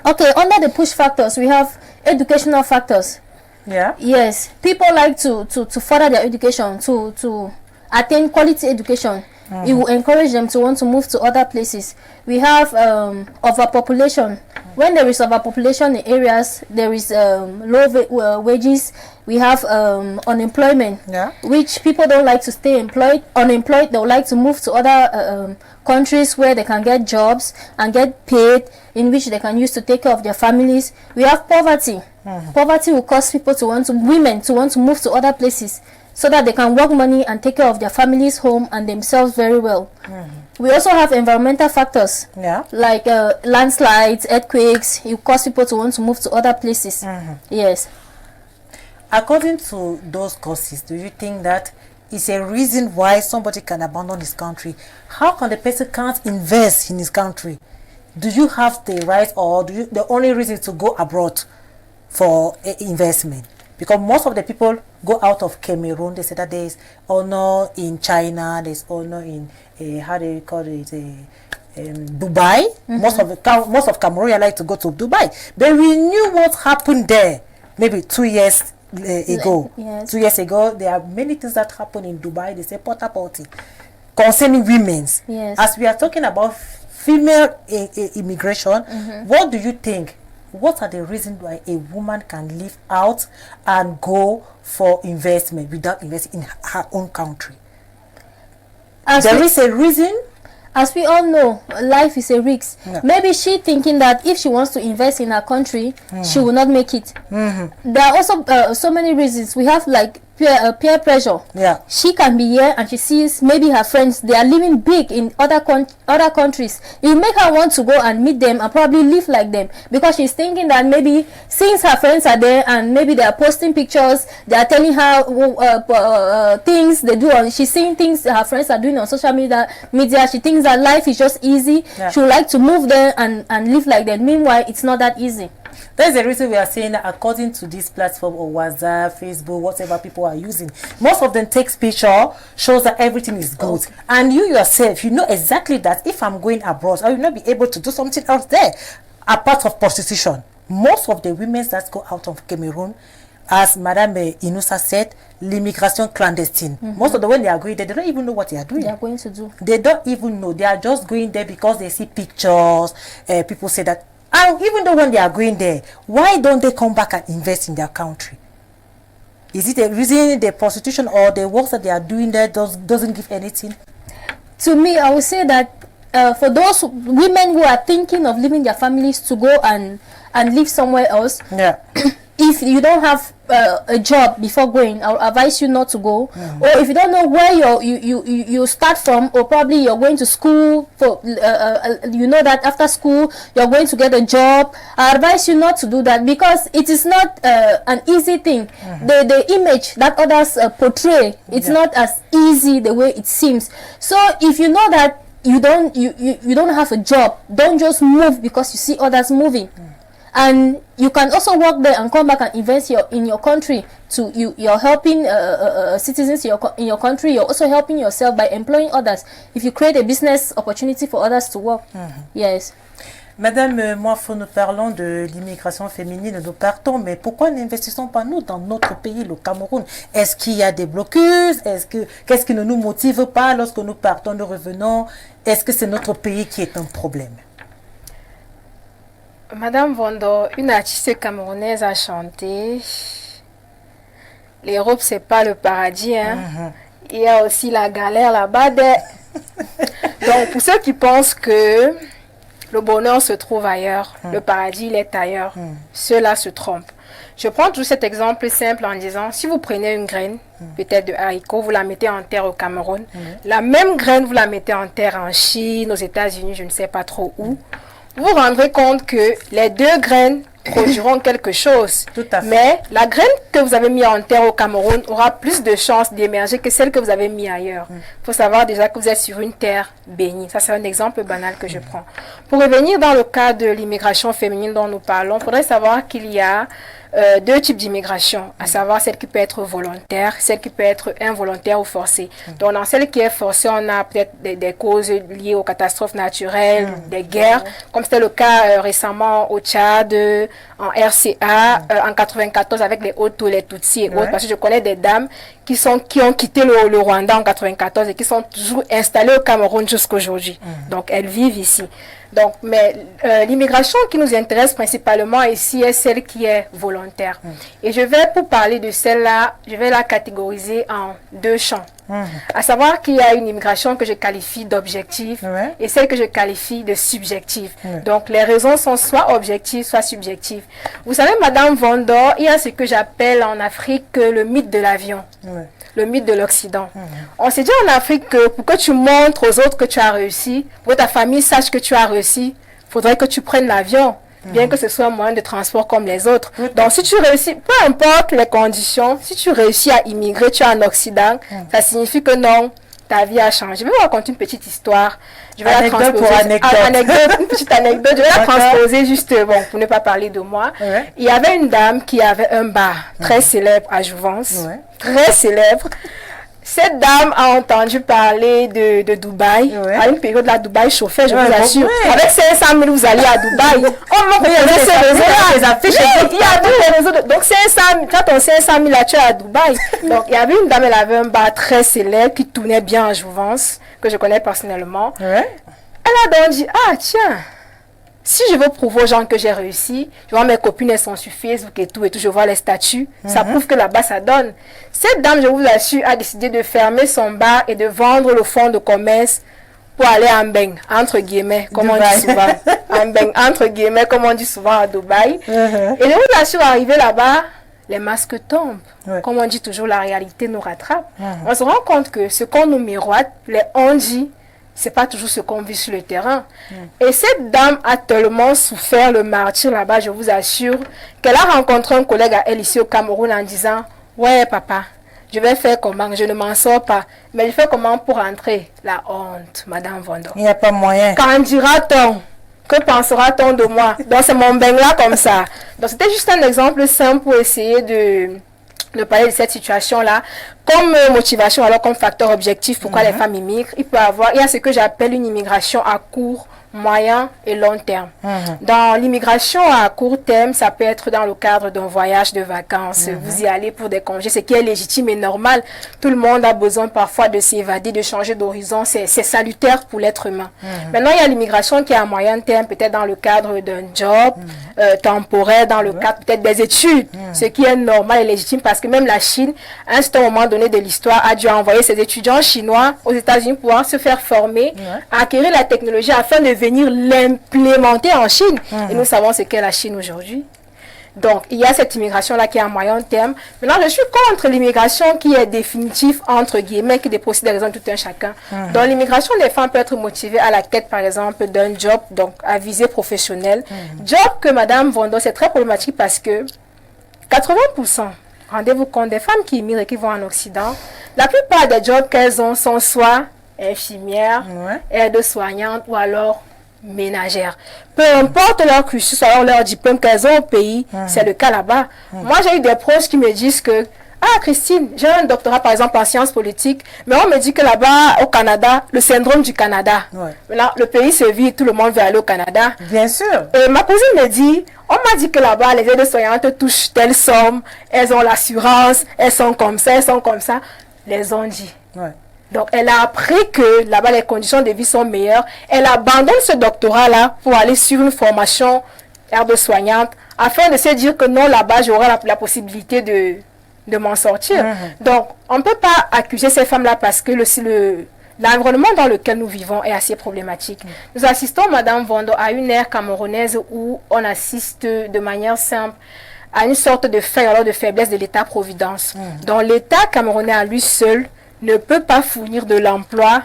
Okay, under the push factors, we have educational factors. Yes, people like to further their education, to attain quality education. It will encourage them to want to move to other places. We have overpopulation. When there is overpopulation in areas, there is low wages. We have unemployment, which people don't like to stay unemployed. They would like to move to other countries where they can get jobs and get paid, in which they can use to take care of their families. We have poverty. Poverty will cause women to want to move to other places, so that they can work money and take care of their families, home, and themselves very well. We also have environmental factors, like landslides, earthquakes. It causes people to want to move to other places. Yes. According to those causes, do you think that is a reason why somebody can abandon his country? How can the person can't invest in his country? Do you have the right, or the only reason to go abroad for investment? Because most of the people go out of Cameroon. They say that there is honor in China, there's honor in how do you call it, Dubai. Most of Cameroon like to go to Dubai, but we knew what happened there maybe 2 years ago. 2 years ago, there are many things that happen in Dubai. They say porta potty concerning women's. As we are talking about female immigration, what do you think? What are the reasons why a woman can live out and go for investment without investing in her own country? There is a reason. As we all know, life is a risk. Yeah. Maybe she thinking that if she wants to invest in her country, she will not make it. There are also so many reasons. We have like peer pressure. Yeah. She can be here and she sees maybe her friends, they are living big in other countries. It will make her want to go and meet them and probably live like them, because she's thinking that maybe since her friends are there and maybe they are posting pictures, they are telling her things they do on, she's seeing things her friends are doing on social media. She thinks that life is just easy. Yeah. She would like to move there and live like that. Meanwhile, it's not that easy. That's the reason we are saying that according to this platform or WhatsApp, Facebook, whatever people are using, most of them takes picture, shows that everything is good. And you yourself, you know exactly that if I'm going abroad, I will not be able to do something else there, apart of prostitution. Most of the women that go out of Cameroon, as Madame Inusa said, l'immigration clandestine. Most of the when they are going there, they don't even know what they are doing. They are going to do. They don't even know. They are just going there because they see pictures. People say that. And even though when they are going there, why don't they come back and invest in their country? Is it a reason the prostitution or the work that they are doing there doesn't give anything? To me, I would say that for those women who are thinking of leaving their families to go and live somewhere else, Yeah. if you don't have a job before going, I would advise you not to go. Or if you don't know where you start from, or probably you're going to school for you know that after school you're going to get a job, I advise you not to do that, because it is not an easy thing. The image that others portray, it's not as easy the way it seems. So if you know that you don't have a job, don't just move because you see others moving. And you can also work there and come back and invest in your country. You're helping citizens in your country. You're also helping yourself by employing others. If you create a business opportunity for others to work, yes. Madame Moifo, nous parlons de l'immigration féminine, nous partons, mais pourquoi n'investissons pas nous dans notre pays, le Cameroun? Est-ce qu'il y a des blocus? Qu'est-ce qui ne nous motive pas lorsque nous partons, nous revenons? Est-ce que c'est notre pays qui est un problème? Madame Vondo, une artiste camerounaise a chanté. L'Europe, c'est pas le paradis. Hein. Il y a aussi la galère là-bas. Donc, pour ceux qui pensent que le bonheur se trouve ailleurs, le paradis, il est ailleurs, ceux-là se trompent. Je prends toujours cet exemple simple en disant, si vous prenez une graine, peut-être de haricot, vous la mettez en terre au Cameroun, la même graine, vous la mettez en terre en Chine, aux États-Unis, je ne sais pas trop où, vous vous rendrez compte que les deux graines produiront quelque chose. Tout à fait. Mais la graine que vous avez mis en terre au Cameroun aura plus de chances d'émerger que celle que vous avez mis ailleurs. Il faut savoir déjà que vous êtes sur une terre bénie. Ça, c'est un exemple banal que je prends. Pour revenir dans le cas de l'immigration féminine dont nous parlons, il faudrait savoir qu'il y a deux types d'immigration, à savoir celle qui peut être volontaire, celle qui peut être involontaire ou forcée. Donc, dans celle qui est forcée, on a peut-être des causes liées aux catastrophes naturelles, des guerres, comme c'était le cas récemment au Tchad, en RCA, en 94 avec les Hutus, les Tutsis et autres, parce que je connais des dames qui ont quitté le Rwanda en 94 et qui sont toujours installées au Cameroun jusqu'aujourd'hui. Donc, elles vivent ici. Donc, mais l'immigration qui nous intéresse principalement ici est celle qui est volontaire. Et pour parler de celle-là, je vais la catégoriser en deux champs. À savoir qu'il y a une immigration que je qualifie d'objective et celle que je qualifie de subjective. Donc, les raisons sont soit objectives, soit subjectives. Vous savez, Madame Vondor, il y a ce que j'appelle en Afrique le mythe de l'avion. Le mythe de l'Occident. On s'est dit en Afrique que pour que tu montres aux autres que tu as réussi, pour que ta famille sache que tu as réussi, il faudrait que tu prennes l'avion, bien que ce soit un moyen de transport comme les autres. Donc si tu réussis, peu importe les conditions, si tu réussis à immigrer, tu es en Occident, ça signifie que non, ta vie a changé. Je vais vous raconter une petite histoire. Je vais la transposer. Une petite anecdote. Je vais la transposer juste pour ne pas parler de moi. Il y avait une dame qui avait un bar très célèbre à Jouvence. Très célèbre. Cette dame a entendu parler de Dubaï. À une période, la Dubaï chauffait, je vous assure. Avec 500 000, vous allez à Dubaï. On me connaît ces réseaux-là. Il y a tous les réseaux. Donc, 500 000, quand on 500 000, là, tu es à Dubaï. Donc, il y avait une dame, elle avait un bar très célèbre qui tournait bien en Jouvence, que je connais personnellement. Elle a donc dit, ah, tiens, Si je veux prouver aux gens que j'ai réussi, je vois mes copines, elles sont sur Facebook et tout, je vois les statuts, ça prouve que là-bas, ça donne. Cette dame, je vous assure, a décidé de fermer son bar et de vendre le fonds de commerce pour aller en beng, entre guillemets, comme Dubaï. on dit souvent. En beng, entre guillemets, comme on dit souvent à Dubaï. Et je vous assure, arrivé là-bas, les masques tombent. Ouais. Comme on dit toujours, la réalité nous rattrape. On se rend compte que ce qu'on nous miroite, les on dit, c'est pas toujours ce qu'on vit sur le terrain. Et cette dame a tellement souffert le martyre là-bas, je vous assure, qu'elle a rencontré un collègue à elle ici au Cameroun en disant, ouais papa, je vais faire comment, je ne m'en sors pas. Mais je fais comment pour entrer? La honte, Madame Vondor. Il n'y a pas moyen. Qu'en dira-t-on? Que pensera-t-on de moi? Donc c'est mon bain là comme ça. Donc c'était juste un exemple simple pour essayer de parler de cette situation-là. Comme motivation, alors comme facteur objectif, pourquoi les femmes immigrent, il y a ce que j'appelle une immigration à court, moyen et long terme. Dans l'immigration à court terme, ça peut être dans le cadre d'un voyage de vacances. Vous y allez pour des congés, ce qui est légitime et normal. Tout le monde a besoin parfois de s'évader, de changer d'horizon. C'est salutaire pour l'être humain. Maintenant, il y a l'immigration qui est à moyen terme, peut-être dans le cadre d'un job temporaire, dans le cadre peut-être des études, ce qui est normal et légitime parce que même la Chine, à un certain moment donné de l'histoire, a dû envoyer ses étudiants chinois aux États-Unis pour pouvoir se faire former, acquérir la technologie afin de venir l'implémenter en Chine. Et nous savons ce qu'est la Chine aujourd'hui. Donc, il y a cette immigration-là qui est à moyen terme. Maintenant, je suis contre l'immigration qui est définitive, entre guillemets, qui dépose des raisons de tout un chacun. Donc, l'immigration des femmes peut être motivée à la quête, par exemple, d'un job, donc à visée professionnelle. Job que Madame Vondor, c'est très problématique parce que 80%, rendez-vous compte, des femmes qui immigrent et qui vont en Occident, la plupart des jobs qu'elles ont sont soit infirmières, aides-soignantes ou alors ménagères. Peu importe leur cursus, alors leur diplôme qu'elles ont au pays, c'est le cas là-bas. Moi, j'ai eu des proches qui me disent que ah, Christine, j'ai un doctorat par exemple en sciences politiques, mais on me dit que là-bas, au Canada, le syndrome du Canada. Là, le pays se vide, tout le monde veut aller au Canada. Bien sûr. Et ma cousine me dit, on m'a dit que là-bas, les aides-soignantes touchent telle somme, elles ont l'assurance, elles sont comme ça, elles sont comme ça. Les ont dit. Donc, elle a appris que là-bas, les conditions de vie sont meilleures. Elle abandonne ce doctorat-là pour aller sur une formation aide-soignante afin de se dire que non, là-bas, j'aurai la possibilité de m'en sortir. Donc, on ne peut pas accuser ces femmes-là parce que l'environnement dans lequel nous vivons est assez problématique. Nous assistons, Madame Vondor, à une ère camerounaise où on assiste de manière simple à une sorte de faiblesse de l'État-providence. Donc, l'État camerounais à lui seul ne peut pas fournir de l'emploi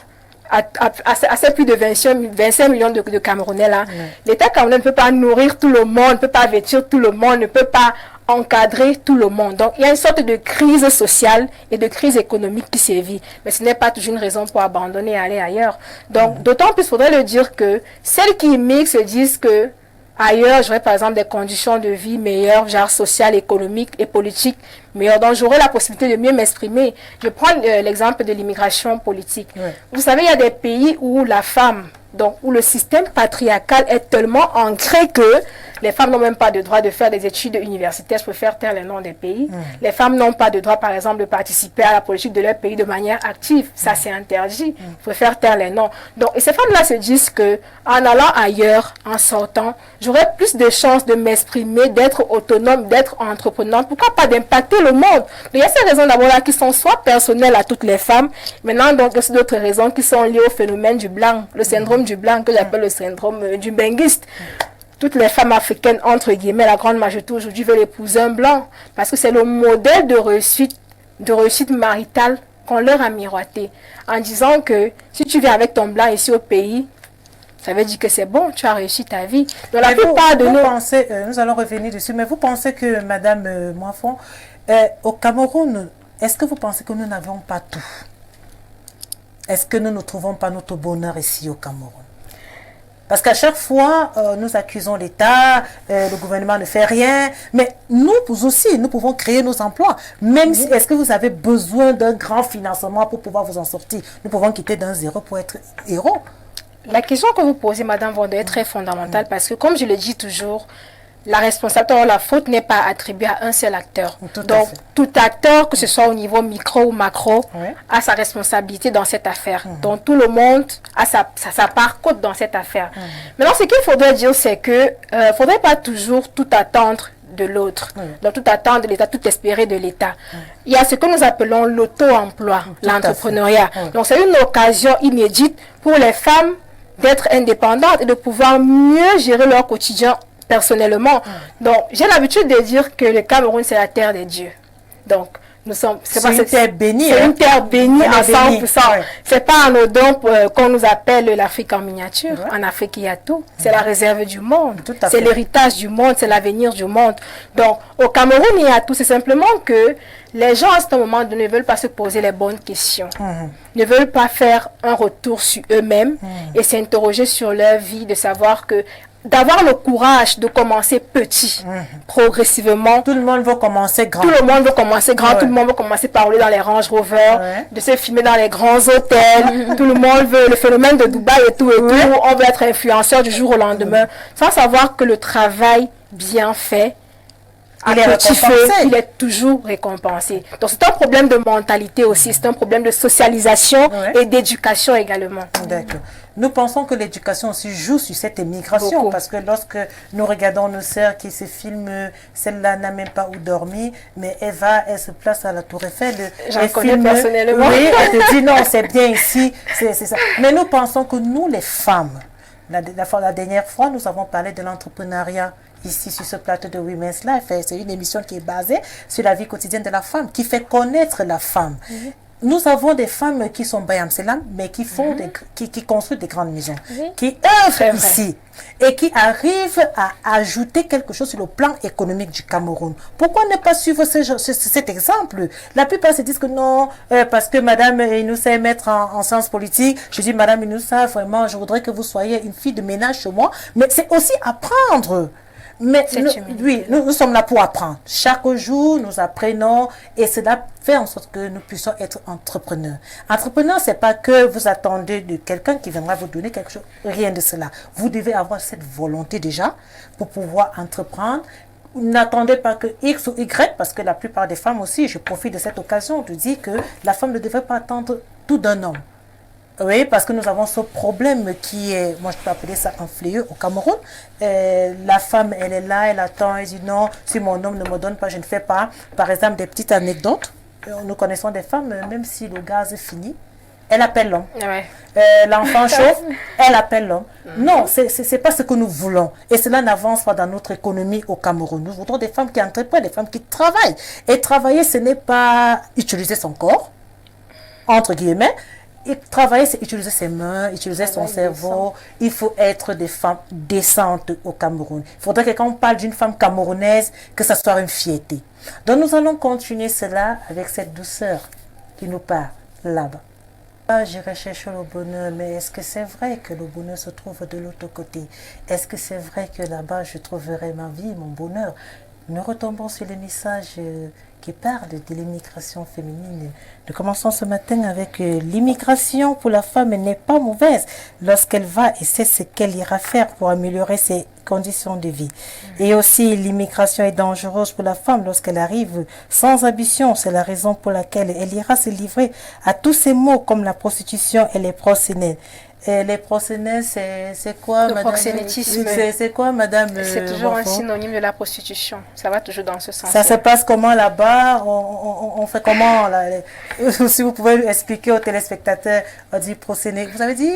à ces plus de 25 millions de Camerounais là. L'État camerounais ne peut pas nourrir tout le monde, ne peut pas vêtir tout le monde, ne peut pas encadrer tout le monde. Donc, il y a une sorte de crise sociale et de crise économique qui sévit. Mais ce n'est pas toujours une raison pour abandonner et aller ailleurs. Donc, d'autant plus, il faudrait le dire que celles qui immigrent se disent que ailleurs, j'aurais par exemple des conditions de vie meilleures, genre sociales, économiques et politiques meilleures. Donc, j'aurais la possibilité de mieux m'exprimer. Je prends l'exemple de l'immigration politique. Vous savez, il y a des pays où la femme, donc où le système patriarcal est tellement ancré que les femmes n'ont même pas de droit de faire des études universitaires. Je préfère taire les noms des pays. Les femmes n'ont pas de droit, par exemple, de participer à la politique de leur pays de manière active. Ça, c'est interdit. Je préfère taire les noms. Donc, et ces femmes-là se disent que en allant ailleurs, en sortant, j'aurai plus de chances de m'exprimer, d'être autonome, d'être entreprenante. Pourquoi pas d'impacter le monde? Donc, il y a ces raisons d'abord là qui sont soit personnelles à toutes les femmes. Maintenant, donc, il y a aussi d'autres raisons qui sont liées au phénomène du blanc, le syndrome du blanc que j'appelle le syndrome du benguiste. Toutes les femmes africaines, entre guillemets, la grande majorité aujourd'hui veulent épouser un blanc parce que c'est le modèle de réussite maritale qu'on leur a miroité en disant que si tu viens avec ton blanc ici au pays, ça veut dire que c'est bon, tu as réussi ta vie. Donc la plupart de nous... Pensez, nous allons revenir dessus, mais vous pensez que, Madame Moifon, au Cameroun, est-ce que vous pensez que nous n'avons pas tout? Est-ce que nous ne trouvons pas notre bonheur ici au Cameroun? Parce qu'à chaque fois, nous accusons l'État, le gouvernement ne fait rien, mais nous aussi, nous pouvons créer nos emplois. Même si, est-ce que vous avez besoin d'un grand financement pour pouvoir vous en sortir? Nous pouvons quitter d'un zéro pour être héros. La question que vous posez, Madame Vondor, est très fondamentale parce que, comme je le dis toujours, la responsabilité, la faute n'est pas attribuée à un seul acteur. Donc, fait. tout acteur, que ce soit au niveau micro ou macro, Ouais. a sa responsabilité dans cette affaire. Donc, tout le monde a sa part côte dans cette affaire. Maintenant, ce qu'il faudrait dire, c'est que faudrait pas toujours tout attendre de l'autre. Donc, tout attendre de l'État, tout espérer de l'État. Il y a ce que nous appelons l'auto-emploi, l'entrepreneuriat. Donc, c'est une occasion inédite pour les femmes d'être indépendantes et de pouvoir mieux gérer leur quotidien personnellement. Donc, j'ai l'habitude de dire que le Cameroun, c'est la terre des dieux. Donc, nous sommes... C'est une terre bénie. C'est une terre bénie à 100%. Ouais. C'est pas anodin qu'on nous appelle l'Afrique en miniature. En Afrique, il y a tout. C'est la réserve du monde. C'est l'héritage du monde. C'est l'avenir du monde. Donc, au Cameroun, il y a tout. C'est simplement que les gens, à ce moment, ne veulent pas se poser les bonnes questions. Ne veulent pas faire un retour sur eux-mêmes et s'interroger sur leur vie, de savoir que d'avoir le courage de commencer petit, progressivement. Tout le monde veut commencer grand. Tout le monde veut commencer grand, tout le monde veut commencer par rouler dans les Range Rover, de se filmer dans les grands hôtels. Tout le monde veut le phénomène de Dubaï et tout. On veut être influenceur du jour au lendemain, sans savoir que le travail bien fait, il est toujours récompensé. Donc c'est un problème de mentalité aussi, c'est un problème de socialisation et d'éducation également. D'accord. Nous pensons que l'éducation aussi joue sur cette émigration parce que lorsque nous regardons nos sœurs qui se filment, celle-là n'a même pas où dormir, mais elle se place à la Tour Eiffel. J'en connais personnellement. Oui, elle te dit non, c'est bien ici, c'est ça. Mais nous pensons que nous, les femmes, la dernière fois, nous avons parlé de l'entrepreneuriat ici sur ce plateau de Women's Life. C'est une émission qui est basée sur la vie quotidienne de la femme, qui fait connaître la femme. Nous avons des femmes qui sont bayamselam, mais qui font qui construisent des grandes maisons, qui œuvrent ici et qui arrivent à ajouter quelque chose sur le plan économique du Cameroun. Pourquoi ne pas suivre cet exemple? La plupart se disent que non, parce que Madame Inoussa est maître en sciences politiques. Je dis, Madame Inoussa, vraiment, je voudrais que vous soyez une fille de ménage chez moi, mais c'est aussi apprendre. Mais nous sommes là pour apprendre. Chaque jour, nous apprenons et cela fait en sorte que nous puissions être entrepreneurs. Entrepreneur, c'est pas que vous attendez de quelqu'un qui viendra vous donner quelque chose. Rien de cela. Vous devez avoir cette volonté déjà pour pouvoir entreprendre. N'attendez pas que X ou Y, parce que la plupart des femmes aussi, je profite de cette occasion de dire que la femme ne devrait pas attendre tout d'un homme. Oui, parce que nous avons ce problème qui est, moi je peux appeler ça un fléau au Cameroun. La femme, elle est là, elle attend, elle dit non, si mon homme ne me donne pas, je ne fais pas. Par exemple, des petites anecdotes. Nous connaissons des femmes, même si le gaz est fini, elle appelle l'homme. L'enfant chauffe, elle appelle l'homme. Non, c'est pas ce que nous voulons. Et cela n'avance pas dans notre économie au Cameroun. Nous voudrons des femmes qui entreprennent, des femmes qui travaillent. Et travailler, ce n'est pas utiliser son corps, entre guillemets. Et travailler, c'est utiliser ses mains, utiliser son cerveau. Il faut être des femmes décentes au Cameroun. Il faudrait que quand on parle d'une femme camerounaise, que ça soit une fierté. Donc nous allons continuer cela avec cette douceur qui nous parle là-bas. Je recherche le bonheur, mais est-ce que c'est vrai que le bonheur se trouve de l'autre côté? Est-ce que c'est vrai que là-bas je trouverai ma vie, mon bonheur? Nous retombons sur le message qui parle de l'immigration féminine. Nous commençons ce matin avec l'immigration pour la femme n'est pas mauvaise lorsqu'elle va et sait ce qu'elle ira faire pour améliorer ses conditions de vie. Et aussi l'immigration est dangereuse pour la femme lorsqu'elle arrive sans ambition. C'est la raison pour laquelle elle ira se livrer à tous ces mots comme la prostitution et les proxénètes. Les proxénètes, c'est quoi, madame? Le proxénétisme. C'est quoi, madame? C'est toujours un synonyme de la prostitution. Ça va toujours dans ce sens. Ça se passe comment là-bas? On fait comment là? Si vous pouvez expliquer aux téléspectateurs, on dit proxénète. Vous avez dit?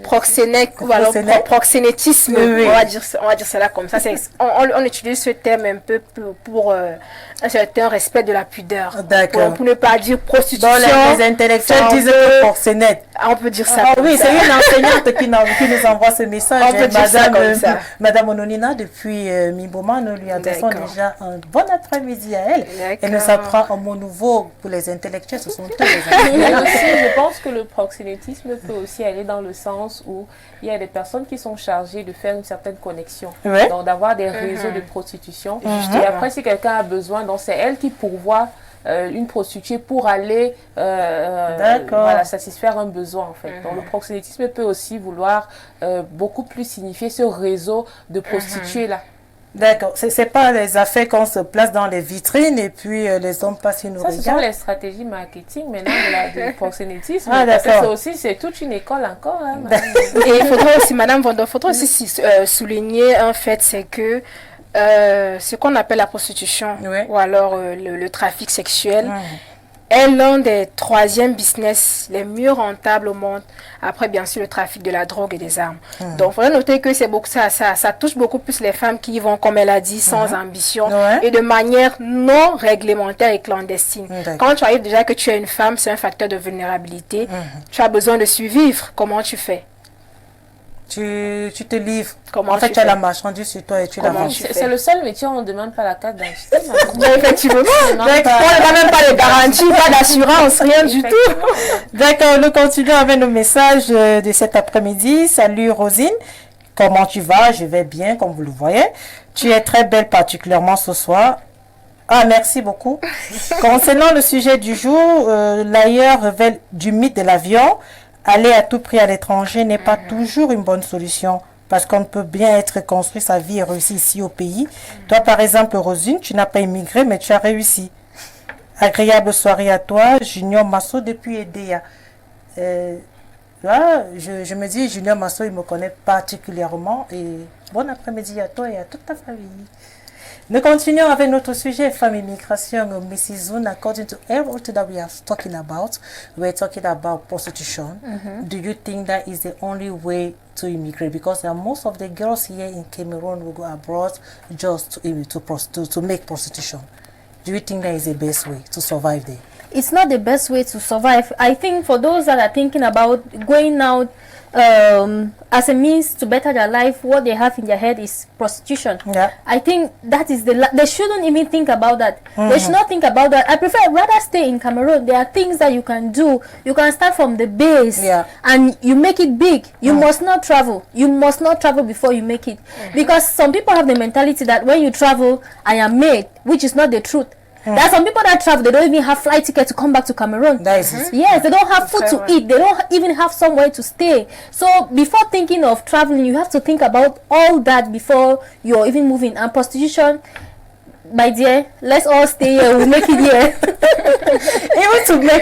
Proxénète ou alors proxénétisme. On va dire cela comme ça. On utilise ce terme un peu pour un certain respect de la pudeur. D'accord. Pour ne pas dire prostitution. Donc les intellectuels disent que proxénète. On peut dire ça. Oui, c'est une enseignante qui nous envoie ce message. On peut dire ça comme ça. Madame Ononina, depuis Miboma, nous lui adressons déjà un bon après-midi à elle. Elle nous apprend un mot nouveau pour les intellectuels. Ce sont eux les Mais aussi, je pense que le proxénétisme peut aussi aller dans le sens où il y a des personnes qui sont chargées de faire une certaine connexion. Donc d'avoir des réseaux de prostitution. Et après, si quelqu'un a besoin, donc c'est elle qui pourvoit une prostituée pour aller satisfaire un besoin en fait. Donc le proxénétisme peut aussi vouloir beaucoup plus signifier ce réseau de prostituées là. D'accord. C'est pas les affaires qu'on se place dans les vitrines et puis les hommes passent une Ça, ce sont les stratégies marketing maintenant de proxénétisme. Parce que ça aussi, c'est toute une école encore. Hein, et il faudrait aussi, Madame Vondor, souligner un fait, c'est que ce qu'on appelle la prostitution ou alors le trafic sexuel est l'un des troisièmes business les mieux rentables au monde, après bien sûr le trafic de la drogue et des armes. Donc il faudrait noter que c'est beaucoup, ça touche beaucoup plus les femmes qui y vont, comme elle a dit, sans ambition et de manière non réglementaire et clandestine. Quand tu arrives déjà que tu es une femme, c'est un facteur de vulnérabilité. Tu as besoin de survivre. Comment tu fais? Tu te livres. Comment en fait, tu as la marchandise sur toi et tu la vends. C'est le seul métier où on ne demande pas la carte d'identité. Effectivement. On ne demande même pas de garantie, pas d'assurance, rien du tout. D'accord, nous continuons avec nos messages de cet après-midi. Salut Rosine, comment tu vas? Je vais bien, comme vous le voyez. Tu es très belle particulièrement ce soir. Ah, merci beaucoup. Concernant le sujet du jour, l'ailleurs révèle du mythe de l'avion. Aller à tout prix à l'étranger n'est pas toujours une bonne solution parce qu'on peut bien être construit sa vie et réussir ici au pays. Toi, par exemple, Rosine, tu n'as pas immigré, mais tu as réussi. Agréable soirée à toi, Junior Masso depuis Edea. Là, je me dis, Junior Masso, il me connaît particulièrement et bon après-midi à toi et à toute ta famille. Nous continuons avec notre sujet, femme immigration. Mrs. Zoon, according to everything that we are talking about, we're talking about prostitution. Do you think that is the only way to immigrate? Because most of the girls here in Cameroon will go abroad just to make prostitution. Do you think that is the best way to survive there? It's not the best way to survive. I think for those that are thinking about going out as a means to better their life, what they have in their head is prostitution. I think that is they shouldn't even think about that. They should not think about that. I prefer rather stay in Cameroon. There are things that you can do. You can start from the base and you make it big. You must not travel. You must not travel before you make it. Because some people have the mentality that when you travel, I am made, which is not the truth. There are some people that travel, they don't even have flight ticket to come back to Cameroon. Yes, they don't have food to eat. They don't even have somewhere to stay. So before thinking of traveling, you have to think about all that before you're even moving. And prostitution, my dear, let's all stay here. We'll make it here.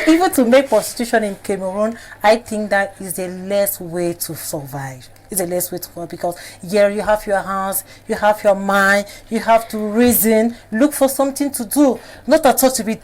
even to make prostitution in Cameroon, I think that is the less way to survive. It's the less way to work because here you have your hands, you have your mind, you have to reason, look for something to do. Not at all to be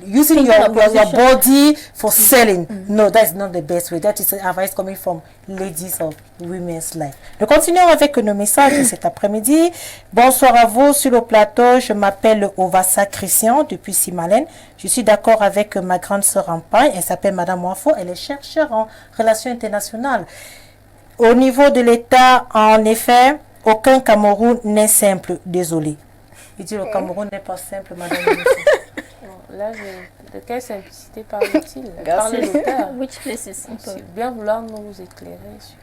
using your body for selling. No, that's not the best way. That is advice coming from ladies of women's life. Nous continuons avec nos messages de cet après-midi. Bonsoir à vous sur le plateau. Je m'appelle Ovassa Christian depuis Simalène. Je suis d'accord avec ma grande sœur en paille. Elle s'appelle Madame Wafo. Elle est chercheure en relations internationales. Au niveau de l'État, en effet, aucun Cameroun n'est simple. Désolé. Il dit le Cameroun n'est pas simple, madame. Là, de quelle simplicité parle-t-il? Parle l'auteur. Which places? Bien vouloir nous éclairer sur...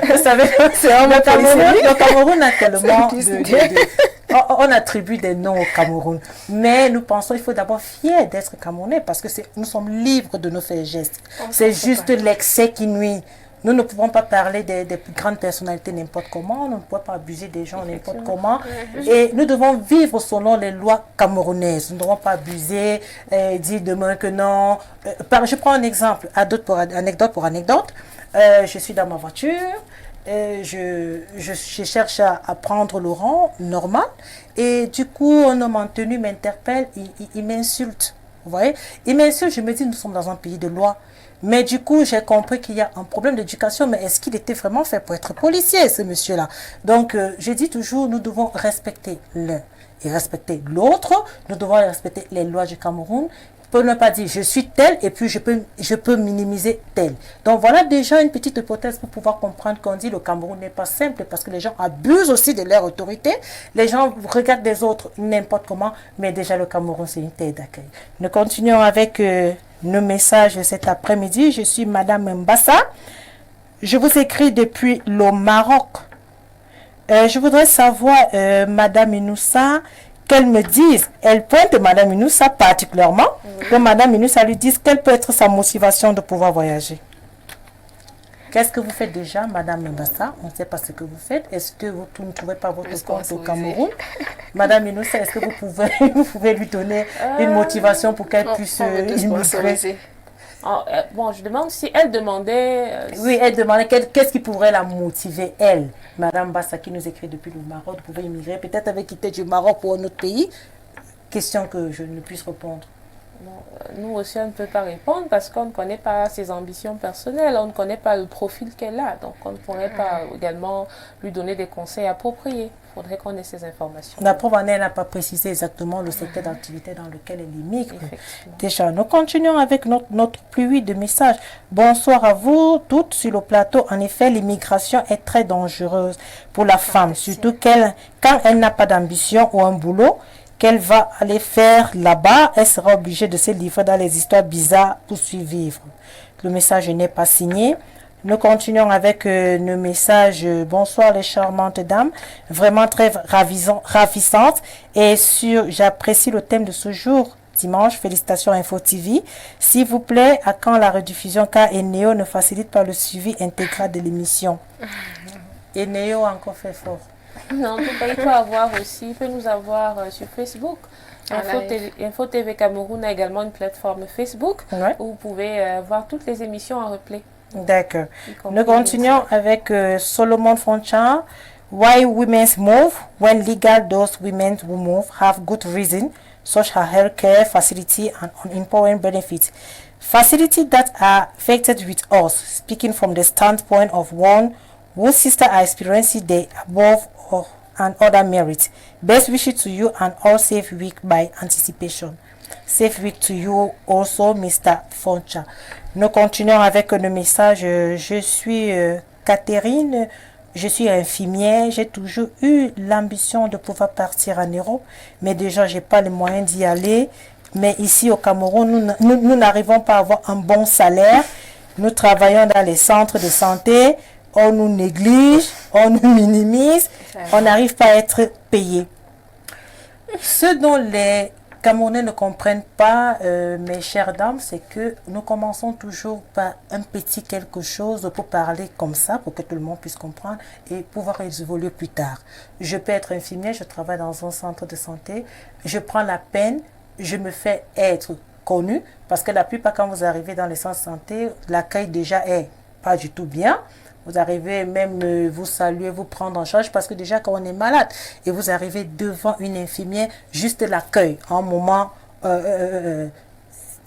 Vous savez, le Cameroun a tellement on attribue des noms au Cameroun. Mais nous pensons qu'il faut d'abord fier d'être Camerounais parce que nous sommes libres de nos faits et gestes. C'est juste l'excès qui nuit. Nous ne pouvons pas parler des grandes personnalités n'importe comment, nous ne pouvons pas abuser des gens n'importe comment. Et nous devons vivre selon les lois camerounaises. Nous ne devons pas abuser, dire demain que non. Je prends un exemple, anecdote pour anecdote. Je suis dans ma voiture, je cherche à prendre le rang normal. Et du coup, un homme en tenue m'interpelle, il m'insulte. Vous voyez? Il m'insulte, je me dis, nous sommes dans un pays de loi. Mais du coup, j'ai compris qu'il y a un problème d'éducation. Mais est-ce qu'il était vraiment fait pour être policier, ce monsieur-là? Donc, je dis toujours, nous devons respecter l'un et respecter l'autre. Nous devons respecter les lois du Cameroun. Pour ne pas dire, je suis tel et puis je peux minimiser tel. Donc, voilà déjà une petite hypothèse pour pouvoir comprendre qu'on dit le Cameroun n'est pas simple parce que les gens abusent aussi de leur autorité. Les gens regardent les autres n'importe comment. Mais déjà, le Cameroun, c'est une terre d'accueil. Nous continuons avec... nos messages cet après-midi. Je suis Madame Mbassa. Je vous écris depuis le Maroc. Je voudrais savoir, Madame Inoussa, qu'elle me dise, elle pointe Madame Inoussa particulièrement, que Madame Inoussa lui dise quelle peut être sa motivation de pouvoir voyager. Qu'est-ce que vous faites déjà, Madame Mbassa? On ne sait pas ce que vous faites. Est-ce que vous ne trouvez pas votre compte au Cameroun? Madame Inoussa, est-ce que vous pouvez lui donner une motivation pour qu'elle puisse immigrer? Bon, je demande si elle demandait... Oui, elle demandait qu'est-ce qui pourrait la motiver, elle. Madame Bassa qui nous écrit depuis le Maroc, vous pouvez immigrer, peut-être avec quitter du Maroc pour un autre pays. Question que je ne puisse répondre. Nous aussi, on ne peut pas répondre parce qu'on ne connaît pas ses ambitions personnelles, on ne connaît pas le profil qu'elle a. Donc, on ne pourrait pas également lui donner des conseils appropriés. Il faudrait qu'on ait ces informations. La preuve en est, elle n'a pas précisé exactement le secteur d'activité dans lequel elle immigre. Déjà, nous continuons avec notre pluie de messages. Bonsoir à vous toutes sur le plateau. En effet, l'immigration est très dangereuse pour la femme, surtout quand elle n'a pas d'ambition ou un boulot. Qu'elle va aller faire là-bas, elle sera obligée de se livrer dans les histoires bizarres pour survivre. Le message n'est pas signé. Nous continuons avec nos messages. Bonsoir les charmantes dames, vraiment très ravissantes. Et j'apprécie le thème de ce jour, dimanche. Félicitations Info TV. S'il vous plaît, à quand la rediffusion car Eneo ne facilite pas le suivi intégral de l'émission. Eneo a encore fait fort. Non, en tout cas, il peut nous avoir sur Facebook. Info TV Cameroun a également une plateforme Facebook où vous pouvez voir toutes les émissions en replay. D'accord. Nous continuons avec Solomon Foncha. Why women move when legal those women who move have good reason, such as healthcare facility and unemployment benefits. Facilities that are affected with us, speaking from the standpoint of one whose sister are experiencing the above and other merits. Best wishes to you and all safe week by anticipation. Safe week to you also, Mr. Foncha. Nous continuons avec le message. Je suis Catherine, je suis infirmière. J'ai toujours eu l'ambition de pouvoir partir en Europe, mais déjà, je n'ai pas les moyens d'y aller. Mais ici au Cameroun, nous n'arrivons pas à avoir un bon salaire. Nous travaillons dans les centres de santé. On nous néglige, on nous minimise, on n'arrive pas à être payé. Ce dont les Camerounais ne comprennent pas, mes chères dames, c'est que nous commençons toujours par un petit quelque chose pour parler comme ça, pour que tout le monde puisse comprendre et pouvoir évoluer plus tard. Je peux être infirmière, je travaille dans un centre de santé, je prends la peine, je me fais être connue, parce que la plupart quand vous arrivez dans les centres de santé, l'accueil déjà est pas du tout bien. Vous arrivez même vous saluer, vous prendre en charge parce que déjà quand on est malade et vous arrivez devant une infirmière, juste l'accueil, un moment, je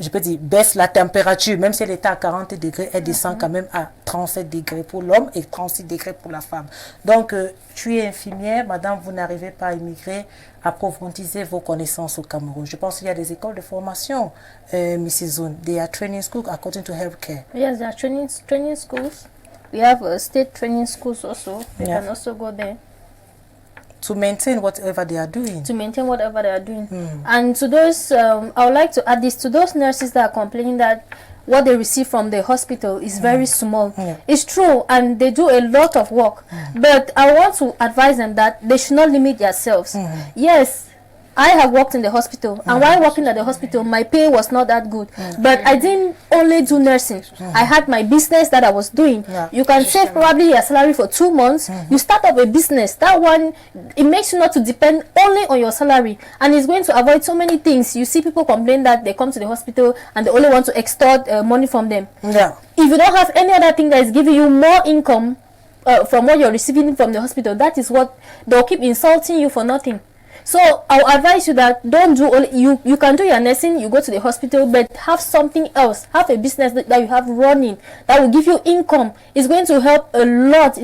peux dire, baisse la température, même si elle était à 40 degrés, elle descend quand même à 37 degrés pour l'homme et 36 degrés pour la femme. Donc, tu es infirmière, madame, vous n'arrivez pas à immigrer, approfondissez vos connaissances au Cameroun. Je pense qu'il y a des écoles de formation, Mrs. Zoun. They are training schools according to healthcare. Yes, there are training schools. We have state training schools also. They can also go there. To maintain whatever they are doing. And to those, I would like to add this, to those nurses that are complaining that what they receive from the hospital is very small. It's true, and they do a lot of work. But I want to advise them that they should not limit themselves. Yes, I have worked in the hospital, and while working at the hospital, my pay was not that good. But I didn't only do nursing. I had my business that I was doing. You can save probably your salary for 2 months. You start up a business. That one, it makes you not to depend only on your salary, and it's going to avoid so many things. You see people complain that they come to the hospital and they only want to extort money from them. If you don't have any other thing that is giving you more income from what you're receiving from the hospital, that is what they'll keep insulting you for nothing. So I'll advise you that don't do only, you can do your nursing, you go to the hospital, but have something else, have a business that you have running that will give you income. It's going to help a lot.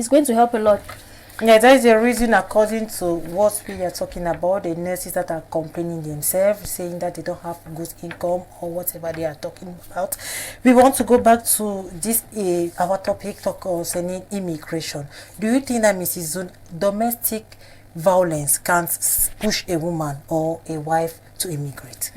Yeah, that is the reason, according to what we are talking about, the nurses that are complaining themselves, saying that they don't have good income or whatever they are talking about. We want to go back to this, our topic concerning immigration. Do you think that, Mrs. Zoon, domestic violence can't push a woman or a wife to immigrate?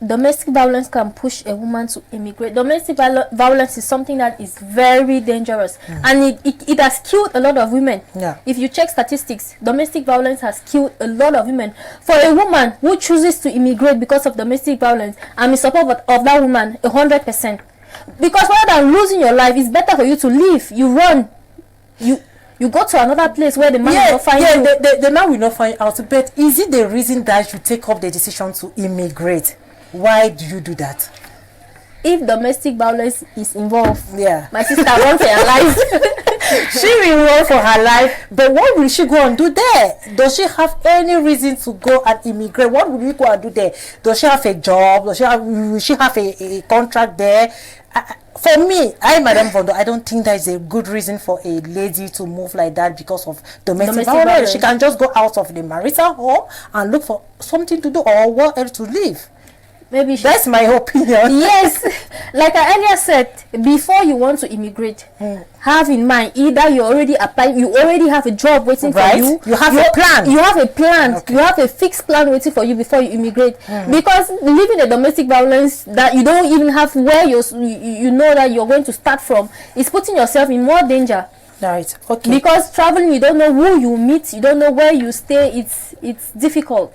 Domestic violence can push a woman to immigrate. Domestic violence is something that is very dangerous, and it has killed a lot of women. If you check statistics, domestic violence has killed a lot of women. For a woman who chooses to immigrate because of domestic violence, I'm in support of that woman 100%. Because rather than losing your life, it's better for you to leave. You run. You go to another place where the man will not find you. The man will not find out. But is it the reason that you take up the decision to immigrate? Why do you do that? If domestic violence is involved, my sister runs for her life. She will run for her life, but what will she go and do there? Does she have any reason to go and immigrate? What will you go and do there? Does she have a job? Will she have a contract there? For me, Madam Vondo, I don't think that is a good reason for a lady to move like that because of domestic violence. She can just go out of the marital home and look for something to do or where else to live. Maybe that's my opinion. Yes, like I earlier said, before you want to immigrate, have in mind either you already applied, you already have a job waiting for you. You have a plan. You have a plan. Okay. You have a fixed plan waiting for you before you immigrate. Because living a domestic violence that you don't even have where you know that you're going to start from is putting yourself in more danger. Right. Okay. Because traveling, you don't know who you meet, you don't know where you stay. It's difficult.